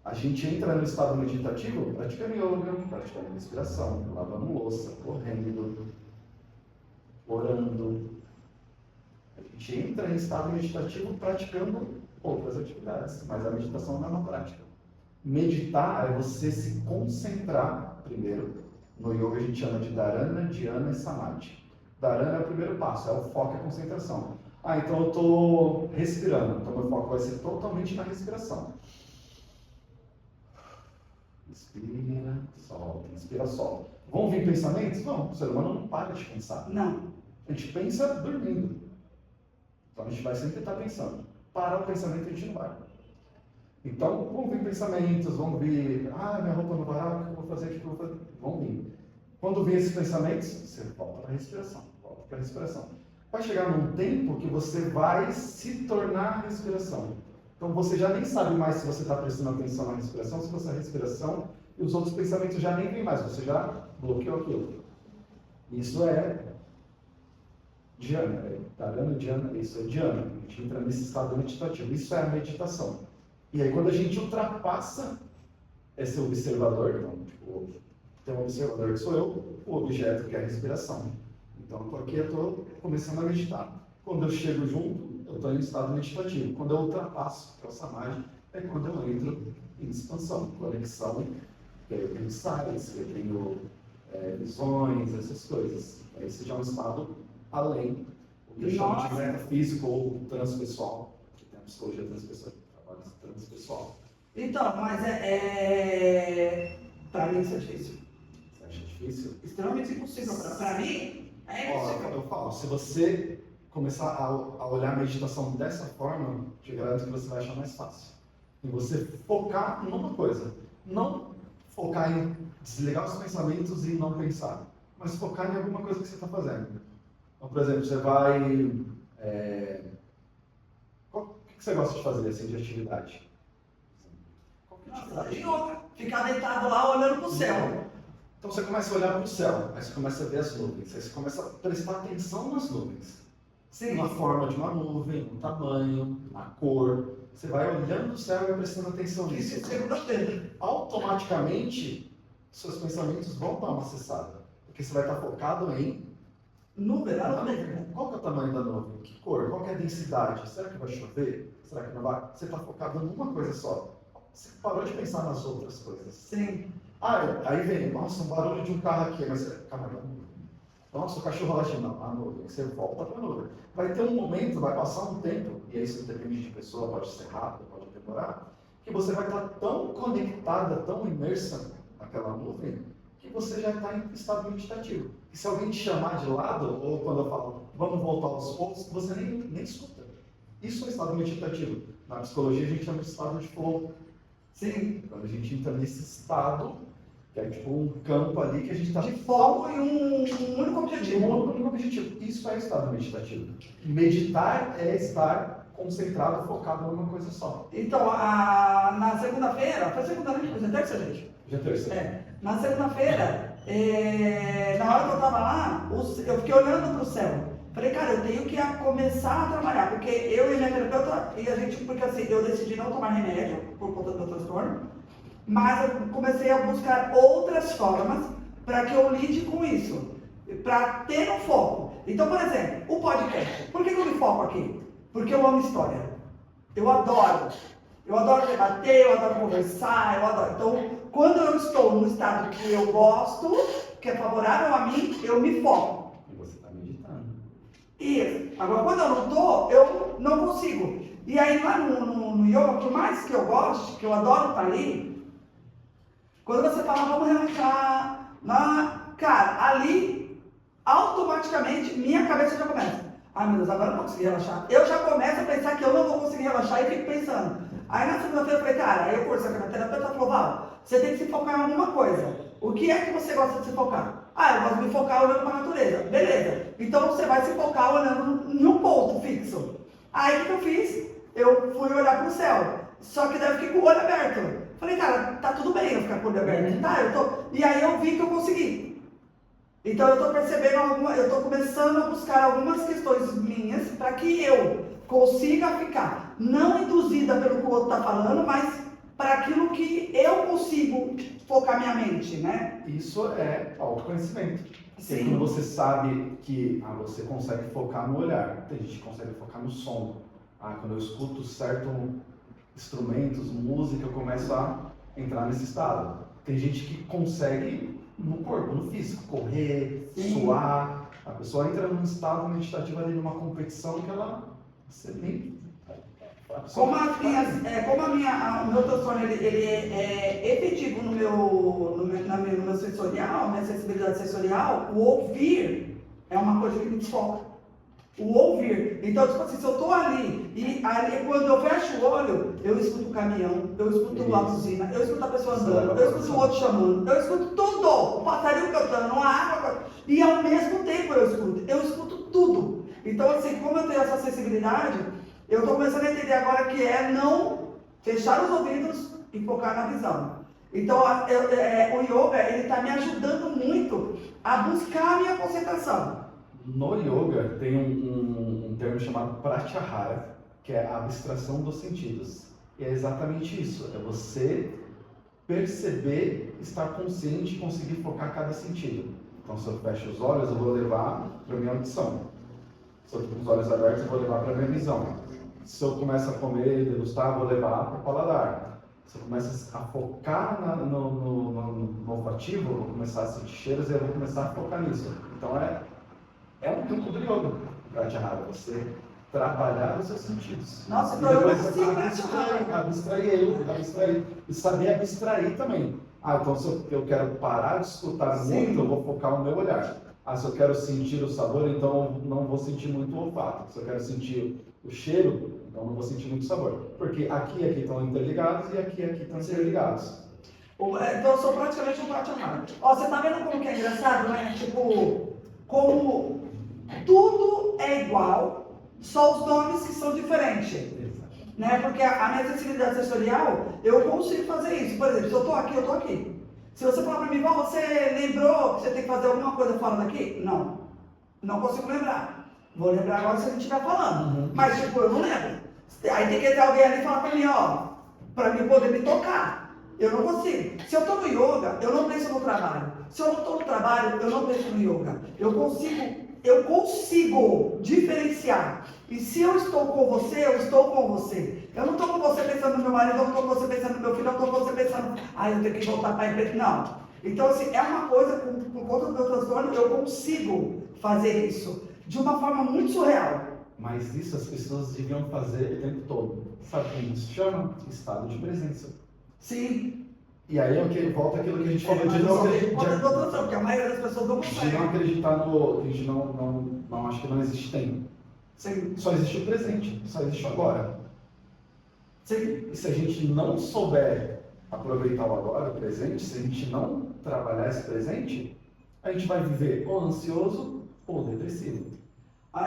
Speaker 2: A gente entra no estado meditativo praticando yoga, praticando respiração, lavando louça, correndo, orando. A gente entra em estado meditativo praticando outras atividades, mas a meditação não é uma prática. Meditar é você se concentrar, primeiro, no yoga a gente chama de Dharana, Dhyana e Samadhi. Dharana é o primeiro passo, é o foco e a concentração. Então eu estou respirando, então meu foco vai ser totalmente na respiração.
Speaker 3: Inspira, solta, inspira, solta. Vão vir pensamentos? Não, o ser humano não para de pensar.
Speaker 1: Não.
Speaker 3: A gente pensa dormindo. Então a gente vai sempre estar pensando. Parar o pensamento a gente não vai. Então vão vir pensamentos, vão vir, minha roupa não vai, o que eu vou fazer, o que eu vou fazer? Vão vir. Quando vir esses pensamentos, você volta para a respiração, volta para a respiração. Vai chegar num tempo que você vai se tornar a respiração. Então você já nem sabe mais se você está prestando atenção na respiração, se você é a respiração, e os outros pensamentos já nem vêm mais, você já bloqueou aquilo. Isso é dhyana, tá vendo? Dhyana, isso é dhyana. A gente entra nesse estado meditativo. Isso é a meditação. E aí quando a gente ultrapassa esse observador, então, tipo, tem um observador que sou eu, o objeto que é a respiração. Então eu estou aqui, eu estou começando a meditar. Quando eu chego junto, eu estou em estado meditativo. Quando eu ultrapasso o samadhi, é quando eu entro em expansão, conexão, que eu tenho insights, que eu tenho visões, essas coisas. Esse já é um estado além, o que eu chamo de metafísico ou transpessoal, que tem a psicologia transpessoal, trabalho transpessoal.
Speaker 1: Então, mas para mim isso é difícil.
Speaker 3: Você acha difícil?
Speaker 1: Extremamente impossível. Para mim, é impossível.
Speaker 3: Eu falo, se você começar a olhar a meditação dessa forma, te garanto que você vai achar mais fácil. E você focar numa coisa. Não focar em desligar os pensamentos e não pensar, mas focar em alguma coisa que você está fazendo. Então, por exemplo, você vai... O que você gosta de fazer assim, de atividade?
Speaker 1: Nossa, yoga. Ficar deitado lá olhando para o céu.
Speaker 3: Então você começa a olhar para o céu, aí você começa a ver as nuvens, aí você começa a prestar atenção nas nuvens.
Speaker 1: Sim.
Speaker 3: Na forma de uma nuvem, no tamanho, na cor. Você vai olhando o céu e vai prestando atenção nisso. Automaticamente, seus pensamentos vão dar uma cessada. Porque você vai estar focado em
Speaker 1: nuvem.
Speaker 3: Qual que é o tamanho da nuvem? Que cor? Qual que é a densidade? Será que vai chover? Será que não vai? Você está focado numa coisa só. Você parou de pensar nas outras coisas.
Speaker 1: Sim.
Speaker 3: Aí vem, nossa, um barulho de um carro aqui, mas calma aí. Nossa, o cachorro latindo, não, a nuvem, você volta para a nuvem. Vai ter um momento, vai passar um tempo, e aí isso depende de pessoa, pode ser rápido, pode demorar, que você vai estar tão conectada, tão imersa naquela nuvem, que você já está em estado meditativo. E se alguém te chamar de lado, ou quando eu falo, vamos voltar aos poucos, você nem escuta. Isso é estado meditativo. Na psicologia a gente chama de estado de flow.
Speaker 1: Sim.
Speaker 3: Quando a gente entra nesse estado, que é tipo um campo ali que a gente está...
Speaker 1: De foco em um único objetivo.
Speaker 3: Um único objetivo. Isso é estado meditativo. Meditar é estar concentrado, focado numa coisa só.
Speaker 1: Então, na segunda-feira, foi segunda-feira, foi terça, gente?
Speaker 3: Já terça.
Speaker 1: Na segunda-feira, na hora que eu estava lá, eu fiquei olhando para o céu. Falei, cara, eu tenho que começar a trabalhar, porque eu e minha terapeuta, porque assim, eu decidi não tomar remédio por conta do meu transtorno, mas eu comecei a buscar outras formas para que eu lide com isso, para ter um foco. Então, por exemplo, o podcast. Por que eu me foco aqui? Porque eu amo história. Eu adoro debater, eu adoro conversar, eu adoro. Então, quando eu estou no estado que eu gosto, que é favorável a mim, eu me foco.
Speaker 3: E você está meditando.
Speaker 1: Isso. Agora, quando eu não estou, eu não consigo. E aí, lá no yoga, por mais que eu goste, que eu adoro estar ali, quando você fala, vamos relaxar, cara, ali, automaticamente, minha cabeça já começa. Ai, meu Deus, agora eu não vou conseguir relaxar. Eu já começo a pensar que eu não vou conseguir relaxar e fico pensando. Aí na segunda-feira eu falei, cara, aí eu conversei com a minha terapeuta, falou, Val, você tem que se focar em alguma coisa. O que é que você gosta de se focar? Eu gosto de me focar olhando para a natureza. Beleza. Então você vai se focar olhando em um ponto fixo. Aí o que eu fiz? Eu fui olhar para o céu. Só que daí eu fiquei com o olho aberto. Falei, cara, tá tudo bem eu ficar com o olho aberto. E aí eu vi que eu consegui. Então eu estou percebendo eu estou começando a buscar algumas questões minhas para que eu consiga ficar, não induzida pelo que o outro está falando, mas para aquilo que eu consigo focar minha mente, né?
Speaker 3: Isso é autoconhecimento.
Speaker 1: Sim.
Speaker 3: Quando você sabe que você consegue focar no olhar, tem gente que consegue focar no som. Quando eu escuto certos instrumentos, música, eu começo a entrar nesse estado. Tem gente que consegue no corpo, no físico, correr, suar. A pessoa entra num estado meditativo ali, numa competição que ela... Você nem
Speaker 1: Como o meu transtorno ele é efetivo no meu sensorial, minha sensibilidade sensorial, o ouvir é uma coisa que me desfoca. O ouvir. Então, tipo assim, se eu tô ali, e ali quando eu fecho o olho, eu escuto o caminhão, eu escuto a buzina, eu escuto a pessoa andando, eu escuto o outro chamando, eu escuto tudo, o passarinho cantando, a água, e ao mesmo tempo eu escuto tudo. Então, assim, como eu tenho essa sensibilidade, eu estou começando a entender agora que é não fechar os ouvidos e focar na visão. Então, o yoga, ele está me ajudando muito a buscar a minha concentração.
Speaker 3: No yoga tem um termo chamado pratyahara, que é a abstração dos sentidos. E é exatamente isso, é você perceber, estar consciente e conseguir focar cada sentido. Então, se eu fecho os olhos, eu vou levar para a minha audição. Se eu estou com os olhos abertos, eu vou levar para a minha visão. Se eu começo a comer e degustar, eu vou levar para o paladar. Se eu começo a focar no olfativo, eu vou começar a sentir cheiros e eu vou começar a focar nisso. Então, é um truque do yoga, pratyahara, você trabalhar os seus sentidos.
Speaker 1: Nossa,
Speaker 3: então eu abstrair. E saber abstrair também. Então se eu quero parar de escutar muito, eu vou focar o meu olhar. Se eu quero sentir o sabor, então não vou sentir muito o olfato. Se eu quero sentir o cheiro, então não vou sentir muito sabor. Porque aqui e aqui estão interligados e aqui e aqui estão interligados.
Speaker 1: Então eu sou praticamente um pratyahara. Ó, você tá vendo como que é engraçado, né? Tipo, como tudo é igual, só os nomes que são diferentes. Né? Porque a minha sensibilidade sensorial, eu consigo fazer isso. Por exemplo, se eu estou aqui, eu estou aqui. Se você falar para mim, você lembrou que você tem que fazer alguma coisa fora daqui? Não. Não consigo lembrar. Vou lembrar agora se a gente estiver falando. Mas, tipo, eu não lembro. Aí tem que ter alguém ali e falar para mim, para mim poder me tocar. Eu não consigo. Se eu estou no yoga, eu não penso no trabalho. Se eu não estou no trabalho, eu não penso no yoga. Eu consigo diferenciar. E se eu estou com você, eu estou com você. Eu não estou com você pensando no meu marido, eu não estou com você pensando no meu filho, eu estou com você pensando, eu tenho que voltar para a empresa. Não. Então, assim, é uma coisa, por conta do meu transtorno, eu consigo fazer isso de uma forma muito surreal.
Speaker 3: Mas isso as pessoas deviam fazer o tempo todo. Sabe como isso se chama? Estado de presença.
Speaker 1: Sim.
Speaker 3: E aí volta aquilo que a gente falou de
Speaker 1: porque a maioria das pessoas não consegue.
Speaker 3: De não acreditar no. A gente não acha que não existe tempo.
Speaker 1: Sim.
Speaker 3: Só existe o presente, só existe o agora.
Speaker 1: Sim.
Speaker 3: E se a gente não souber aproveitar o agora, o presente, se a gente não trabalhar esse presente, a gente vai viver ou ansioso ou depressivo.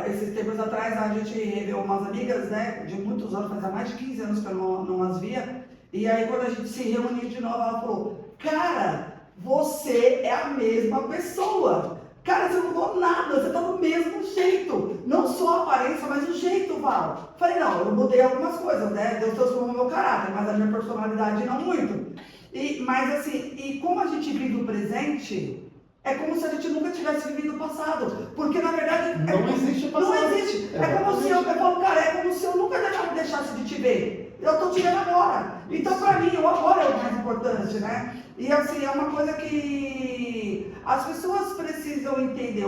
Speaker 1: Esses tempos atrás a gente reveu umas amigas, né, de muitos anos, fazia mais de 15 anos que eu não as via. E aí quando a gente se reuniu de novo, ela falou, cara, você é a mesma pessoa. Cara, você não mudou nada, você tá do mesmo jeito. Não só a aparência, mas o jeito, Val. Falei, não, eu mudei algumas coisas, né? Deus transformou o meu caráter, mas a minha personalidade não muito. Mas assim, e como a gente vive o presente, é como se a gente nunca tivesse vivido o passado. Porque na verdade.
Speaker 3: Não existe o passado.
Speaker 1: Não existe. É como se eu falo, cara, é como se eu nunca deixasse de te ver. Eu tô te vendo agora. Então, pra mim, o agora é o mais importante, né? E assim, é uma coisa que as pessoas precisam entender.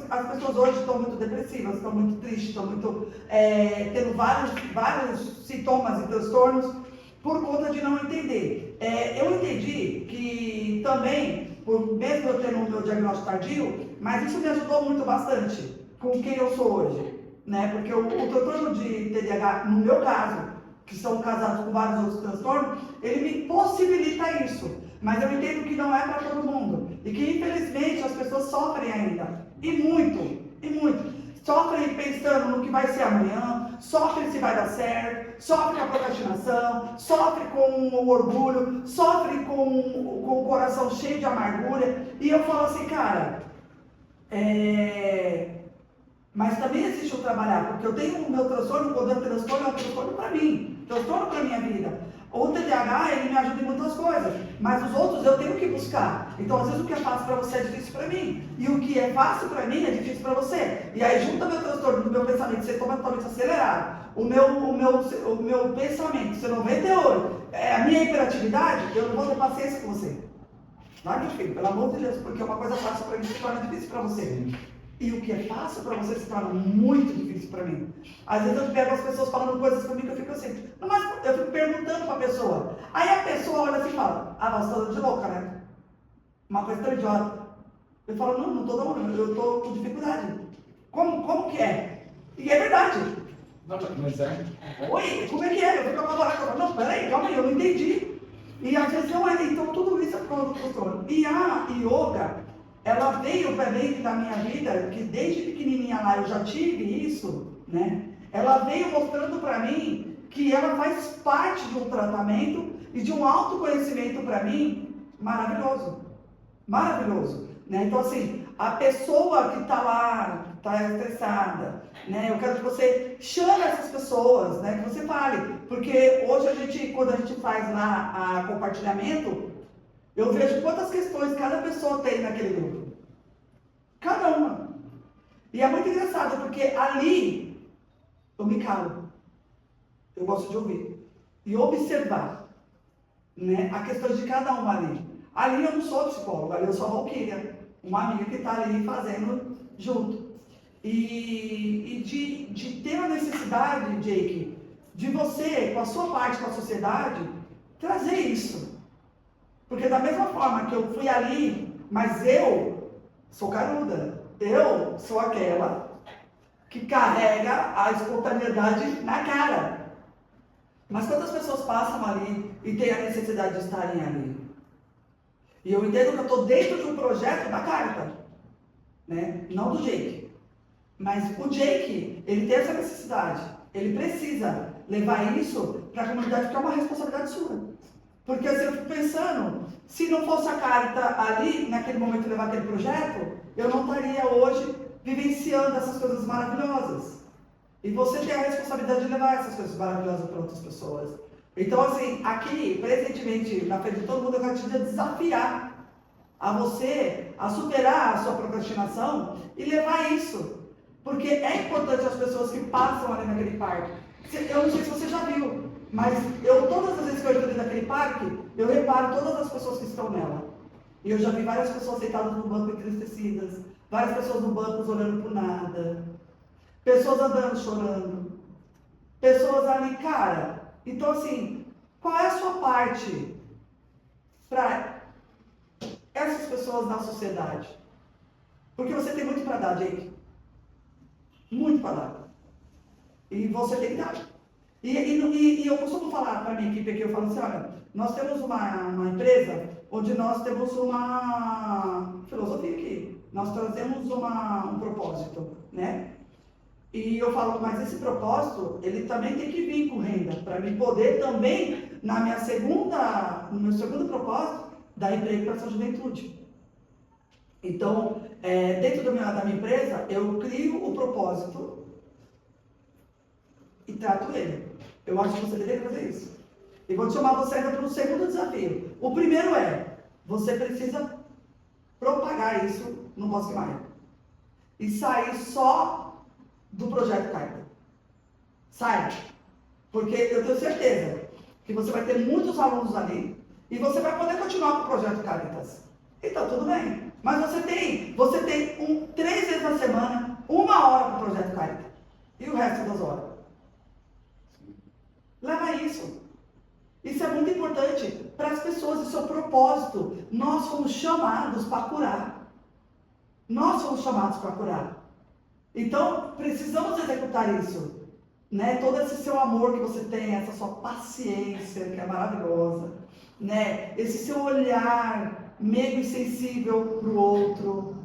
Speaker 1: As pessoas hoje estão muito depressivas, estão muito tristes, estão muito tendo vários sintomas e transtornos por conta de não entender. Eu entendi que também, mesmo eu tendo o meu diagnóstico tardio, mas isso me ajudou muito bastante com quem eu sou hoje, né? Porque o transtorno de TDAH, no meu caso, que são casados com vários outros transtornos, ele me possibilita isso. Mas eu entendo que não é para todo mundo. E que, infelizmente, as pessoas sofrem ainda. E muito. Sofrem pensando no que vai ser amanhã, sofrem se vai dar certo, sofrem com a procrastinação, sofrem com o orgulho, sofrem com o coração cheio de amargura. E eu falo assim, cara, mas também existe o trabalhar, porque eu tenho o meu transtorno, quando eu transtorno, é um transtorno para mim, transtorno para minha vida. O TDAH, ele me ajuda em muitas coisas, mas os outros eu tenho que buscar. Então, às vezes, o que é fácil para você é difícil para mim, e o que é fácil para mim é difícil para você. E aí, junta meu transtorno do meu pensamento ser totalmente acelerado, o meu pensamento ser 98, a minha hiperatividade, eu não vou ter paciência com você. Vai, meu filho, pelo amor de Deus, porque uma coisa fácil para mim se torna difícil para você. E o que é fácil para você se torna muito difícil para mim. Às vezes eu pego as pessoas falando coisas para mim que eu fico assim, não, mas eu fico perguntando para a pessoa. Aí a pessoa olha assim e fala, ah, você está de louca, né? Uma coisa tão idiota. Eu falo, não estou não, eu estou com dificuldade. Como que é? E é verdade.
Speaker 2: Não, mas é.
Speaker 1: Oi, como é que é? Eu fico apavorado, eu falo, não, peraí, calma aí, eu não entendi. E às vezes não é, então tudo isso é postura. E a yoga, ela veio para dentro da minha vida, que desde pequenininha lá eu já tive isso, né? Ela veio mostrando para mim que ela faz parte de um tratamento e de um autoconhecimento para mim maravilhoso. Maravilhoso, né? Então assim, a pessoa que está lá, está estressada, né? Eu quero que você chame essas pessoas, né? Que você fale, porque hoje a gente, quando a gente faz lá a compartilhamento, eu vejo quantas questões cada pessoa tem naquele grupo. Cada uma. E é muito engraçado, porque ali eu me calo. Eu gosto de ouvir. E observar, né, a questão de cada um ali. Ali eu não sou psicóloga, ali eu sou a Valquíria, uma amiga que está ali fazendo junto. E de ter a necessidade, Jake, de você, com a sua parte com a sociedade, trazer isso. Porque da mesma forma que eu fui ali, mas eu sou caruda, eu sou aquela que carrega a espontaneidade na cara. Mas quantas pessoas passam ali e têm a necessidade de estarem ali? E eu entendo que eu estou dentro de um projeto da Carta, né? Não do Jake. Mas o Jake, ele tem essa necessidade. Ele precisa levar isso para a comunidade, porque é uma responsabilidade sua. Porque assim, eu fico pensando, se não fosse a Carta ali, naquele momento, levar aquele projeto, eu não estaria hoje vivenciando essas coisas maravilhosas. E você tem a responsabilidade de levar essas coisas maravilhosas para outras pessoas. Então, assim, aqui, presentemente, na frente de todo mundo, eu quero te desafiar a você a superar a sua procrastinação e levar isso. Porque é importante as pessoas que passam ali naquele parque. Eu não sei se você já viu, mas todas as vezes que eu entro naquele parque, eu reparo todas as pessoas que estão nela. E eu já vi várias pessoas sentadas no banco entristecidas, várias pessoas no banco olhando por nada, pessoas andando chorando, pessoas ali, cara. Então, assim, qual é a sua parte para essas pessoas na sociedade? Porque você tem muito para dar, Jake. Muito para dar. E você tem que dar. E eu costumo falar para a minha equipe aqui, eu falo assim, olha, nós temos uma empresa onde nós temos uma filosofia aqui. Nós trazemos um propósito, né? E eu falo, mas esse propósito, ele também tem que vir com renda, para mim poder também, no meu segundo propósito, dar emprego para essa juventude. Então, dentro da minha empresa, eu crio o propósito e trato ele. Eu acho que você deveria fazer isso. E vou te chamar você ainda para o segundo desafio. O primeiro você precisa propagar isso no Bosque Maia. E sair só do projeto Carta. Saia. Porque eu tenho certeza que você vai ter muitos alunos ali e você vai poder continuar com o projeto Caritas. Então, tudo bem. Mas você tem 3 vezes na semana, 1 hora para o projeto Caritas. E o resto das horas. Leva isso. Isso é muito importante para as pessoas, isso é o propósito. Nós fomos chamados para curar. Nós fomos chamados para curar. Então, precisamos executar isso, né? Todo esse seu amor que você tem, essa sua paciência, que é maravilhosa, né? Esse seu olhar meigo e sensível para o outro.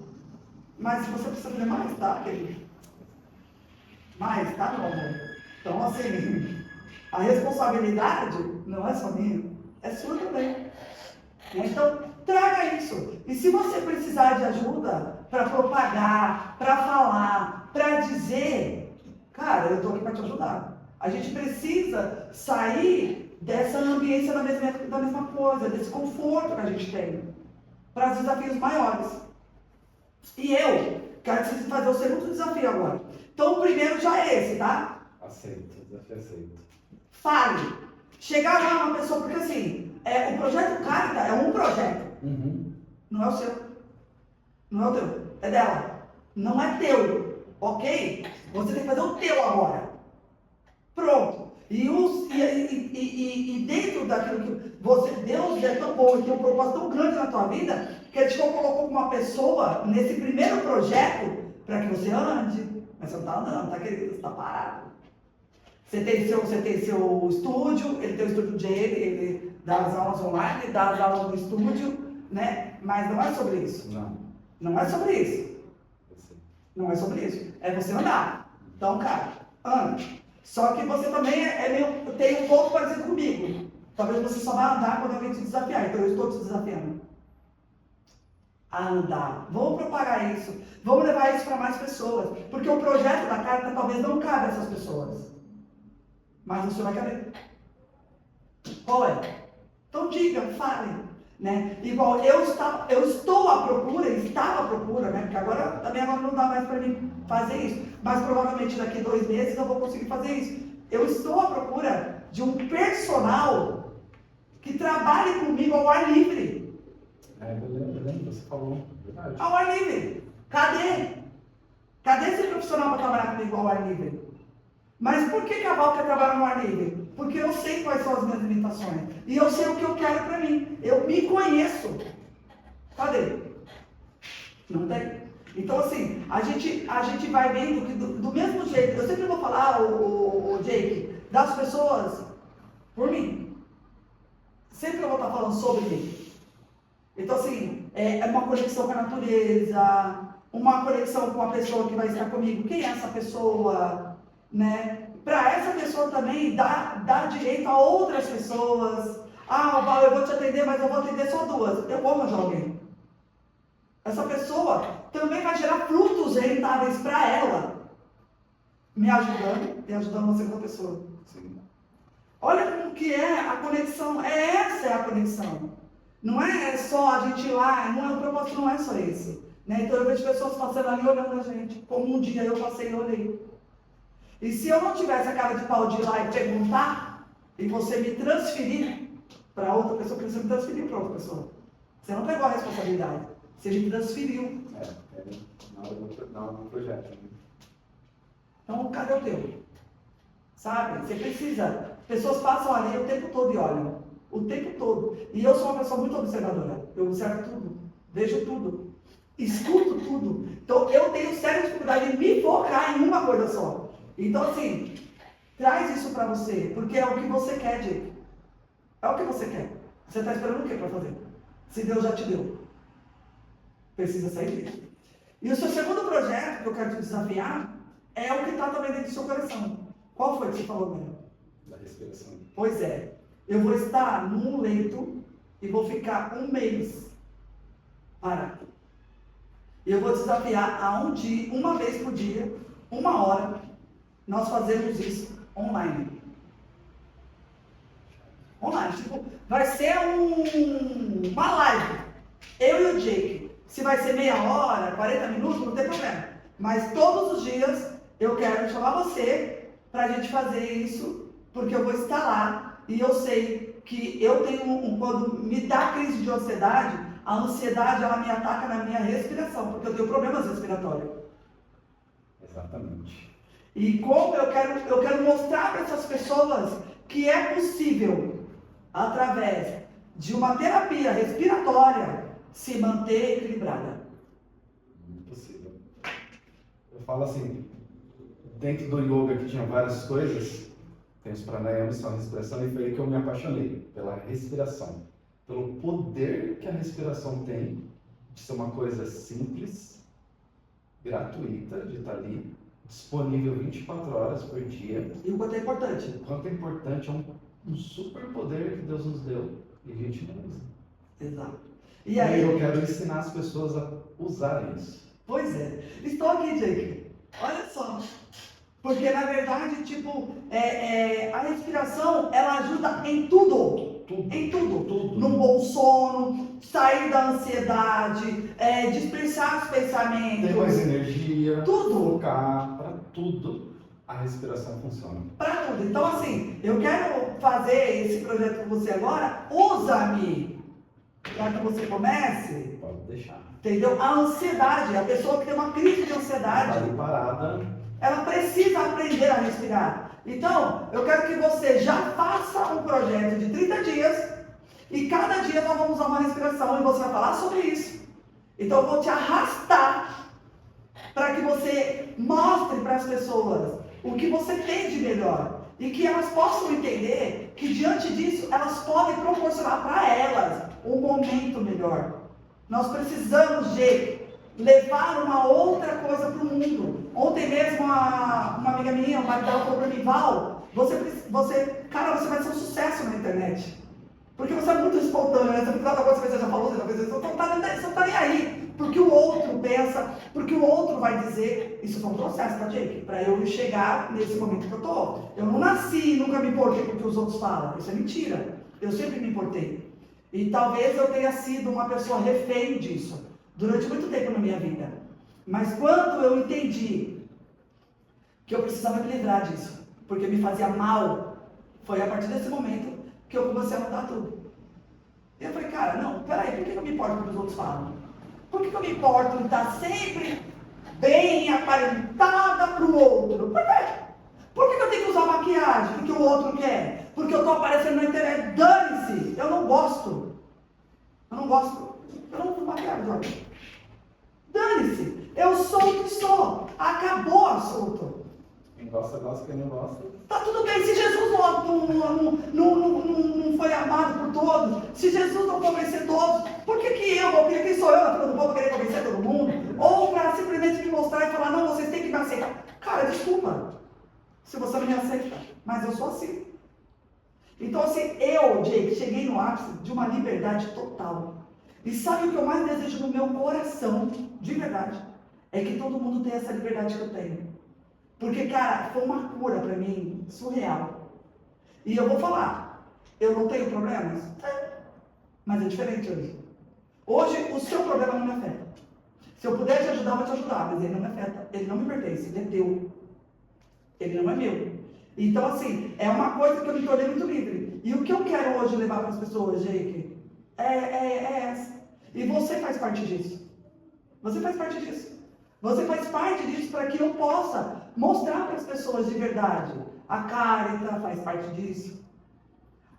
Speaker 1: Mas você precisa fazer mais, tá, querido? Mais, tá, meu amor? Então, assim, a responsabilidade não é só minha, é sua também. Então, traga isso. E se você precisar de ajuda para propagar, para falar, para dizer, cara, eu estou aqui para te ajudar. A gente precisa sair dessa ambiência da mesma coisa, desse conforto que a gente tem, para os desafios maiores. E eu quero te fazer o segundo desafio agora. Então, o primeiro já é esse, tá?
Speaker 2: Aceito, desafio aceito.
Speaker 1: Fale. Chegar lá uma pessoa, porque assim, o projeto Carta é um projeto.
Speaker 2: Uhum.
Speaker 1: Não é o seu. Não é o teu. É dela. Não é teu, ok? Você tem que fazer o teu agora. Pronto. E dentro daquilo que Deus é tão bom e tem um propósito tão grande na tua vida, que Ele te colocou como uma pessoa nesse primeiro projeto para que você ande. Mas você não está andando, tá, querido? Você está parado. Você tem seu estúdio, ele tem o estúdio dele, ele dá as aulas online, dá as aulas no estúdio, né? Mas não é sobre isso.
Speaker 2: Não.
Speaker 1: Não é sobre isso.
Speaker 2: Você.
Speaker 1: Não é sobre isso. É você andar. Então, cara, ande. Só que você também tem um pouco parecido comigo. Talvez você só vai andar quando alguém te desafiar. Então eu estou te desafiando a andar. Vamos propagar isso. Vamos levar isso para mais pessoas. Porque o projeto da carta talvez não cabe a essas pessoas. Mas o senhor vai caber. Qual é? Então diga, fale. Né? Igual eu estou à procura, estava à procura, né? Porque agora não dá mais para mim fazer isso. Mas provavelmente daqui 2 meses eu vou conseguir fazer isso. Eu estou à procura de um personal que trabalhe comigo ao ar livre.
Speaker 2: Eu lembro, você falou, verdade.
Speaker 1: Ao ar livre. Cadê? Cadê esse profissional para trabalhar comigo ao ar livre? Mas por que a Val quer trabalhar no ar livre? Porque eu sei quais são as minhas limitações. E eu sei o que eu quero para mim. Eu me conheço. Cadê? Não tem. Então, assim, a gente vai vendo que do mesmo jeito, eu sempre vou falar, o Jake, das pessoas por mim. Sempre eu vou estar falando sobre mim. Então, assim, é uma conexão com a natureza, uma conexão com a pessoa que vai estar comigo. Quem é essa pessoa? Né? Para essa pessoa também dá direito a outras pessoas. Val, eu vou te atender, mas eu vou atender só 2. Eu vou arranjar alguém. Essa pessoa também vai gerar frutos rentáveis para ela, me ajudando e ajudando uma segunda pessoa.
Speaker 2: Sim.
Speaker 1: Olha como que é a conexão. Essa é a conexão. Não é só a gente ir lá, o propósito não é só esse. Né? Então eu vejo pessoas passando ali olhando a gente, como um dia eu passei e olhei. E se eu não tivesse a cara de pau de ir lá e perguntar, e você me transferir para outra pessoa, porque você me transferiu para outra pessoa. Você não pegou a responsabilidade, você me transferiu.
Speaker 2: Na hora do projeto. Né?
Speaker 1: Então, cadê o teu? Sabe? Você precisa. Pessoas passam ali o tempo todo e olham. O tempo todo. E eu sou uma pessoa muito observadora. Eu observo tudo, vejo tudo, escuto tudo. Então, eu tenho séria dificuldade de me focar em uma coisa só. Então, assim, traz isso para você, porque é o que você quer, Jake. É o que você quer. Você está esperando o que para fazer? Se Deus já te deu. Precisa sair disso. E o seu segundo projeto que eu quero te desafiar é o que está também dentro do seu coração. Qual foi que você falou mesmo?
Speaker 2: Da respiração.
Speaker 1: Pois é. Eu vou estar num leito e vou ficar 1 mês parado. Eu vou desafiar a uma vez por dia, 1 hora, nós fazemos isso online. Online, tipo, vai ser uma live. Eu e o Jake. Se vai ser meia hora, 40 minutos, não tem problema. Mas todos os dias eu quero chamar você para a gente fazer isso, porque eu vou estar lá e eu sei que eu tenho quando me dá crise de ansiedade, a ansiedade ela me ataca na minha respiração, porque eu tenho problemas respiratórios.
Speaker 2: Exatamente.
Speaker 1: E como eu quero mostrar para essas pessoas que é possível, através de uma terapia respiratória, se manter equilibrada.
Speaker 2: Impossível. Eu falo assim, dentro do yoga que tinha várias coisas, tem os pranayamas, são a respiração, e foi aí que eu me apaixonei, pela respiração. Pelo poder que a respiração tem de ser uma coisa simples, gratuita, de estar ali, disponível 24 horas por dia.
Speaker 1: E o quanto é importante.
Speaker 2: O quanto é importante, é um super poder que Deus nos deu e a gente não usa.
Speaker 1: Exato.
Speaker 2: E aí eu quero ensinar as pessoas a usarem isso.
Speaker 1: Pois é. Estou aqui, Jake. Olha só. Porque, na verdade, tipo, a respiração, ela ajuda em tudo. Em tudo. Num bom sono, sair da ansiedade, dispersar os pensamentos.
Speaker 2: Ter mais energia.
Speaker 1: Tudo.
Speaker 2: Focar, para tudo. A respiração funciona.
Speaker 1: Para tudo. Então, assim, eu quero fazer esse projeto com você agora. Usa-me. para que você comece,
Speaker 2: Pode deixar.
Speaker 1: entendeu? A ansiedade, a pessoa que tem uma crise de
Speaker 2: Tá
Speaker 1: ansiedade,
Speaker 2: ali parada.
Speaker 1: ela precisa aprender a respirar. Então, eu quero que você já faça um projeto de 30 dias e cada dia nós vamos usar uma respiração e você vai falar sobre isso. Então, eu vou te arrastar para que você mostre para as pessoas o que você tem de melhor e que elas possam entender que diante disso elas podem proporcionar para elas um momento melhor. Nós precisamos de levar uma outra coisa para o mundo. Ontem mesmo uma amiga minha, o marido dela falou para mim, Val, cara, você vai ser um sucesso na internet. Porque você é muito espontâneo, né? Você não trata coisa que você já falou, você não tá nem aí. Porque o outro pensa, porque o outro vai dizer. Isso foi um processo, tá, Jake? Para eu chegar nesse momento que eu tô. Eu não nasci e nunca me importei com o que os outros falam. Isso é mentira. Eu sempre me importei. E talvez eu tenha sido uma pessoa refém disso durante muito tempo na minha vida. Mas quando eu entendi que eu precisava me livrar disso, porque me fazia mal, foi a partir desse momento que eu comecei a mudar tudo. E eu falei, cara, não, peraí, por que eu me importo com o que os outros falam? Por que eu me importo em estar sempre bem aparentada para o outro? Por quê? Por que eu tenho que usar maquiagem? Porque o outro quer? Porque eu estou aparecendo na internet? Dane-se! Eu não gosto. Eu não gosto. Eu não uso maquiagem, Jorge. Dane-se! Eu sou o que sou. Acabou o assunto.
Speaker 2: Quem gosta, gosta. Quem não gosta...
Speaker 1: Tá tudo bem. Se Jesus não foi amado por todos, se Jesus não convencer todos, por que eu vou querer? Quem sou eu na fila do povo querer convencer todo mundo? Ou para simplesmente me mostrar e falar, não, vocês têm que me aceitar. Cara, desculpa, se você não me aceita, mas eu sou assim. Então assim, eu, Jake, cheguei no ápice de uma liberdade total. E sabe o que eu mais desejo no meu coração, de verdade? É que todo mundo tenha essa liberdade que eu tenho. Porque, cara, foi uma cura pra mim, surreal. E eu vou falar, eu não tenho problemas? Mas é diferente hoje. Hoje, o seu problema não me afeta. Se eu puder te ajudar, eu vou te ajudar, mas ele não me afeta. Ele não me pertence, ele é teu. Ele não é meu. Então, assim, é uma coisa que eu me tornei muito livre. E o que eu quero hoje levar para as pessoas, Jake, é essa. E você faz parte disso. Você faz parte disso. Você faz parte disso para que eu possa mostrar para as pessoas de verdade. A Carita faz parte disso.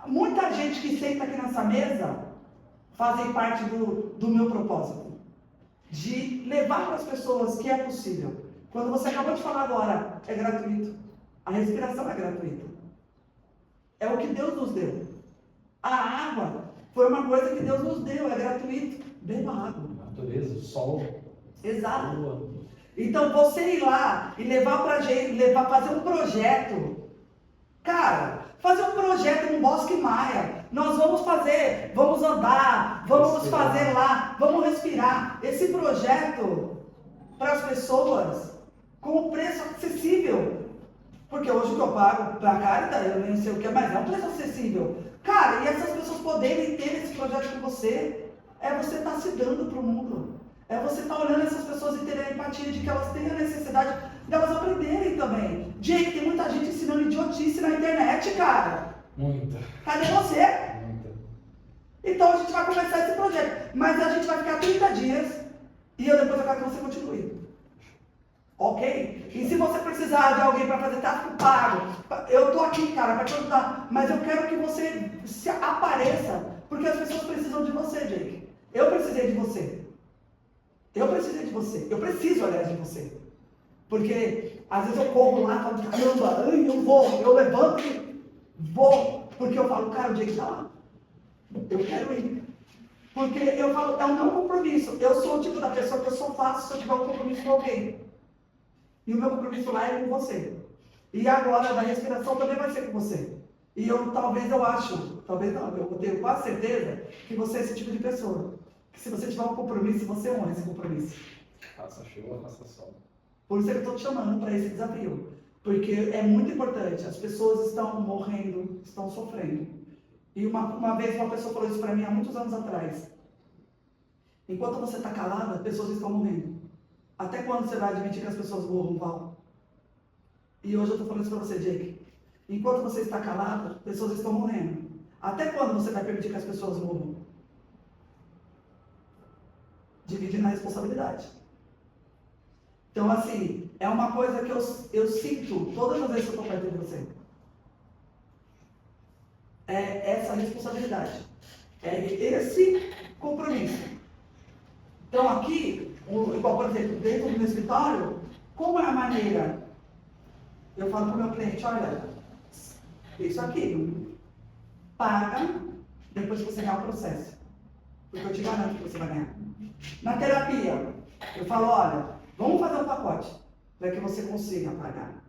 Speaker 1: Muita gente que senta aqui nessa mesa fazem parte do meu propósito. De levar para as pessoas que é possível. Quando você acabou de falar agora, é gratuito. A respiração é gratuita. É o que Deus nos deu. A água foi uma coisa que Deus nos deu, é gratuito. Beba água.
Speaker 2: Natureza, o sol.
Speaker 1: Exato.
Speaker 2: Lua.
Speaker 1: Então você ir lá e levar pra gente, fazer um projeto. Cara, fazer um projeto no Bosque Maia. Nós vamos andar, vamos fazer lá, vamos respirar. Esse projeto para as pessoas com um preço acessível. Porque hoje o que eu pago pra Carita, eu nem sei o que, mas é um preço acessível. Cara, e essas pessoas poderem ter esse projeto com você, é você estar se dando pro mundo. É você estar olhando essas pessoas e ter a empatia de que elas têm a necessidade delas aprenderem também. Jake, tem muita gente ensinando idiotice na internet, cara.
Speaker 2: Muita.
Speaker 1: Cadê você?
Speaker 2: Muita.
Speaker 1: Então a gente vai começar esse projeto. Mas a gente vai ficar 30 dias e eu depois quero que você continue. Ok? E se você precisar de alguém para fazer tráfego pago, eu estou aqui, cara, para te ajudar. Mas eu quero que você se apareça, porque as pessoas precisam de você, Jake. Eu precisei de você. Eu precisei de você. Eu preciso, aliás, de você. Porque às vezes eu corro lá e falo, caramba, eu levanto e vou. Porque eu falo, cara, o Jake está lá. Eu quero ir. Porque eu falo, é o meu compromisso. Eu sou o tipo da pessoa que eu só faço se eu tiver um compromisso com alguém. E o meu compromisso lá é com você. E agora, da respiração também vai ser com você. E talvez eu tenho quase certeza que você é esse tipo de pessoa. Que se você tiver um compromisso, você honra esse compromisso.
Speaker 2: Faça chuva, faça sol.
Speaker 1: Por isso que eu estou te chamando para esse desafio. Porque é muito importante. As pessoas estão morrendo, estão sofrendo. E uma vez uma pessoa falou isso para mim há muitos anos atrás. Enquanto você está calada, pessoas estão morrendo. Até quando você vai admitir que as pessoas morram, Val? E hoje eu estou falando isso para você, Jake. Enquanto você está calado, pessoas estão morrendo. Até quando você vai permitir que as pessoas morram? dividindo a responsabilidade. Então, assim, é uma coisa que eu sinto todas as vezes que eu estou perto de você. É essa responsabilidade. É esse compromisso. Então, aqui, igual, por exemplo, dentro do meu escritório, como é a maneira? Eu falo para o meu cliente, olha, isso aqui, paga depois que você ganhar o processo. Porque eu te garanto que você vai ganhar. Na terapia, eu falo, olha, vamos fazer um pacote para que você consiga pagar.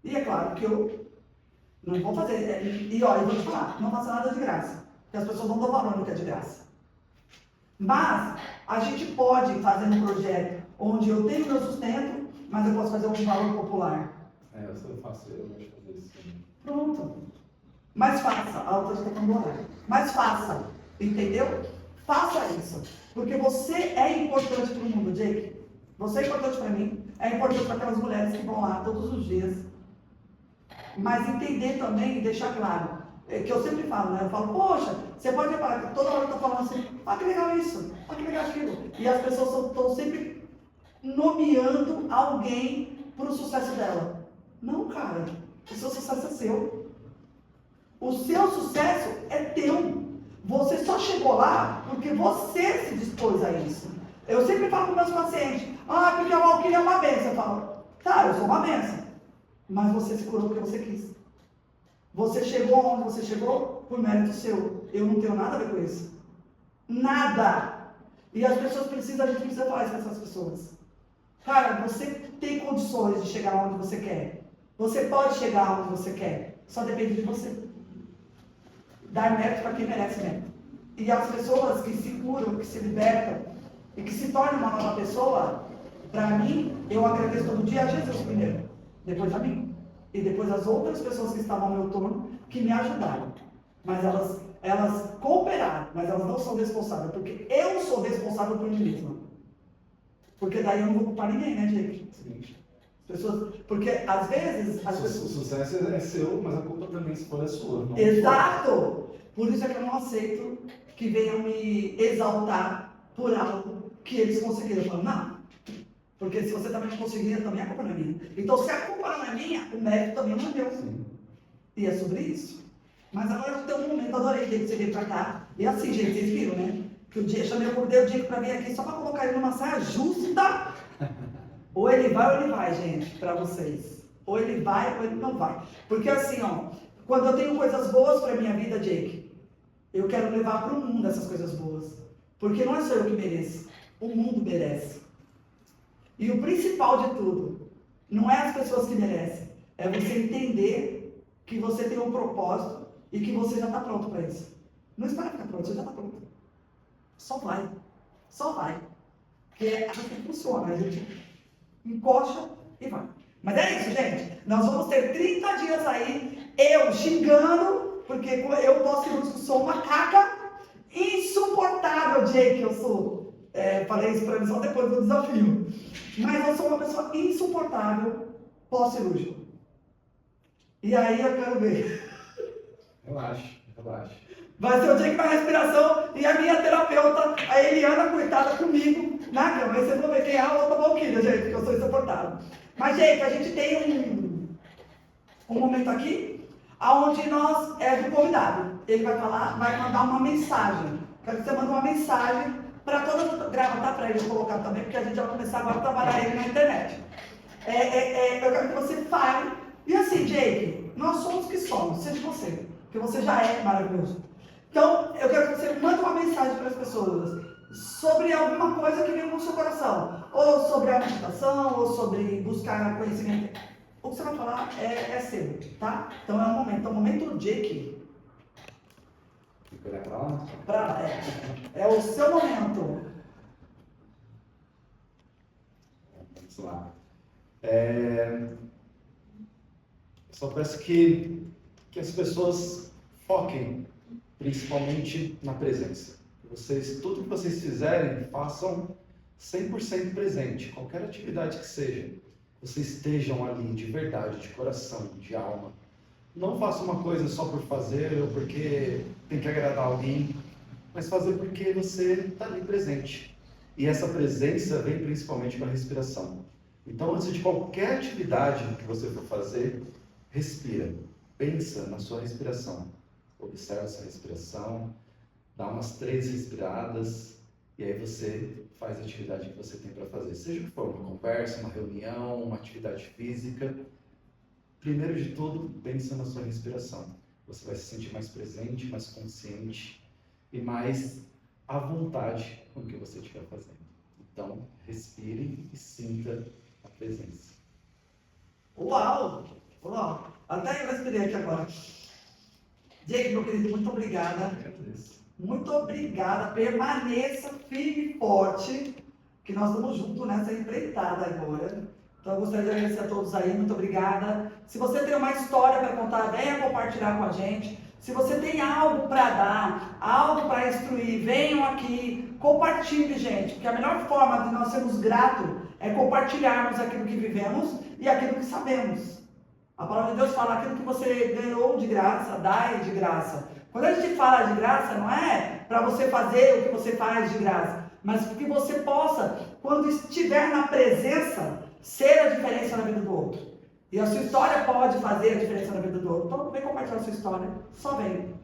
Speaker 1: E é claro que eu não vou fazer. E olha, eu vou te falar, não faça nada de graça. Porque as pessoas não dão valor no que é de graça. Mas a gente pode fazer um projeto onde eu tenho meu sustento, mas eu posso fazer um valor popular.
Speaker 2: Eu faço fazer isso também.
Speaker 1: Pronto. Mas faça, a outra está falando lá. Mas faça, entendeu? Faça isso. Porque você é importante para o mundo, Jake. Você é importante para mim, é importante para aquelas mulheres que vão lá todos os dias. Mas entender também e deixar claro, que eu sempre falo, né? Eu falo, poxa, você pode reparar que toda hora eu estou falando assim, ah, que legal isso, ah, que legal aquilo. E as pessoas estão sempre nomeando alguém para o sucesso dela. Não, cara, o seu sucesso é seu. O seu sucesso é teu. Você só chegou lá porque você se dispôs a isso. Eu sempre falo para meus pacientes, ah, porque a Valquíria é uma bênção. Eu falo, tá, eu sou uma bênção. Mas você se curou porque você quis. Você chegou onde você chegou por mérito seu. Eu não tenho nada a ver com isso. Nada. E as pessoas precisam, a gente precisa falar isso com essas pessoas. Cara, você tem condições de chegar onde você quer. Você pode chegar onde você quer. Só depende de você. Dar mérito para quem merece mérito. E as pessoas que se curam, que se libertam e que se tornam uma nova pessoa, para mim, eu agradeço todo dia a Jesus primeiro, depois a mim. E depois as outras pessoas que estavam ao meu torno, que me ajudaram. Mas elas cooperaram, mas elas não são responsáveis, porque eu sou responsável por mim mesma. Porque daí eu não vou culpar ninguém, né, gente?
Speaker 2: Sim.
Speaker 1: Pessoas, porque às vezes as
Speaker 2: O
Speaker 1: pessoas...
Speaker 2: sucesso é seu, mas a culpa também, se for, é sua. Não
Speaker 1: Exato! Por isso é que eu não aceito que venham me exaltar por algo que eles conseguiram. Eu falo, não. Porque se você também não conseguir, também a culpa não é minha. Então, se a culpa não é minha, o mérito também não é meu.
Speaker 2: Sim.
Speaker 1: E é sobre isso. Mas agora eu tenho um momento, adorei que você veio pra cá. E assim, gente, vocês viram, né? Que o dia, chamei o Cordeiro o dia pra vir aqui só pra colocar ele numa saia justa. Ou ele vai, gente, pra vocês. Ou ele vai, ou ele não vai. Porque assim, ó, quando eu tenho coisas boas pra minha vida, Jake, eu quero levar pro mundo essas coisas boas. Porque não é só eu que mereço, o mundo merece. E o principal de tudo, não é as pessoas que merecem, é você entender que você tem um propósito e que você já está pronto para isso. Não espera ficar pronto, você já está pronto. Só vai. Só vai. Porque é assim que funciona, a gente encoxa e vai. Mas é isso, gente. Nós vamos ter 30 dias aí, eu xingando, porque eu posso sou uma caca insuportável, Jake, eu sou. Falei isso para mim só depois do desafio. Mas eu sou uma pessoa insuportável pós-cirúrgico. E aí eu quero ver.
Speaker 2: Relaxa.
Speaker 1: Vai ser o dia que vai respiração e a minha terapeuta, a Eliana, coitada, comigo na cama. Aí vocês vão ver quem é a outra Valquíria, gente, porque eu sou insuportável. Mas, gente, a gente tem um momento aqui, onde nós é do convidado. Ele vai falar, vai mandar uma mensagem. Quero que você mande uma mensagem para todas, grava, tá? Para ele colocar também, porque a gente vai começar agora a trabalhar ele na internet. Eu quero que você fale. E assim, Jake, nós somos o que somos, seja você, porque você já é maravilhoso. Então, eu quero que você mande uma mensagem para as pessoas sobre alguma coisa que vem no seu coração, ou sobre a meditação, ou sobre buscar conhecimento. O que você vai falar é seu, tá? Então é o momento Jake.
Speaker 2: Fica olhar pra lá?
Speaker 1: Pra lá, é o seu momento.
Speaker 3: Vamos lá. Só peço que as pessoas foquem principalmente na presença. Tudo que vocês fizerem, façam 100% presente. Qualquer atividade que seja, vocês estejam ali de verdade, de coração, de alma. Não faça uma coisa só por fazer ou porque tem que agradar alguém, mas fazer porque você está ali presente. E essa presença vem principalmente com a respiração. Então, antes de qualquer atividade que você for fazer, respira. Pensa na sua respiração. Observa essa respiração, dá umas 3 respiradas e aí você faz a atividade que você tem para fazer. Seja o que for, uma conversa, uma reunião, uma atividade física. Primeiro de tudo, pensa na sua respiração. Você vai se sentir mais presente, mais consciente e mais à vontade com o que você estiver fazendo. Então, respire e sinta a presença.
Speaker 1: Uau! Uau! Até eu respirei aqui agora. Diego, meu querido, muito obrigada.
Speaker 3: Agradeço.
Speaker 1: Muito obrigada. Permaneça firme e forte, que nós estamos juntos nessa empreitada agora. Então, eu gostaria de agradecer a todos aí. Muito obrigada. Se você tem uma história para contar, venha compartilhar com a gente. Se você tem algo para dar, algo para instruir, venham aqui, compartilhe, gente, porque a melhor forma de nós sermos gratos é compartilharmos aquilo que vivemos e aquilo que sabemos. A palavra de Deus fala aquilo que você ganhou de graça, dai de graça. Quando a gente fala de graça, não é para você fazer o que você faz de graça, mas que você possa, quando estiver na presença, ser a diferença na vida do outro. E a sua história pode fazer a diferença na vida do outro. Então, vem compartilhar a sua história. Só vem.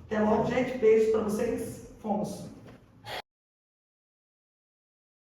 Speaker 1: Até logo, gente. Beijo para vocês. Fomos.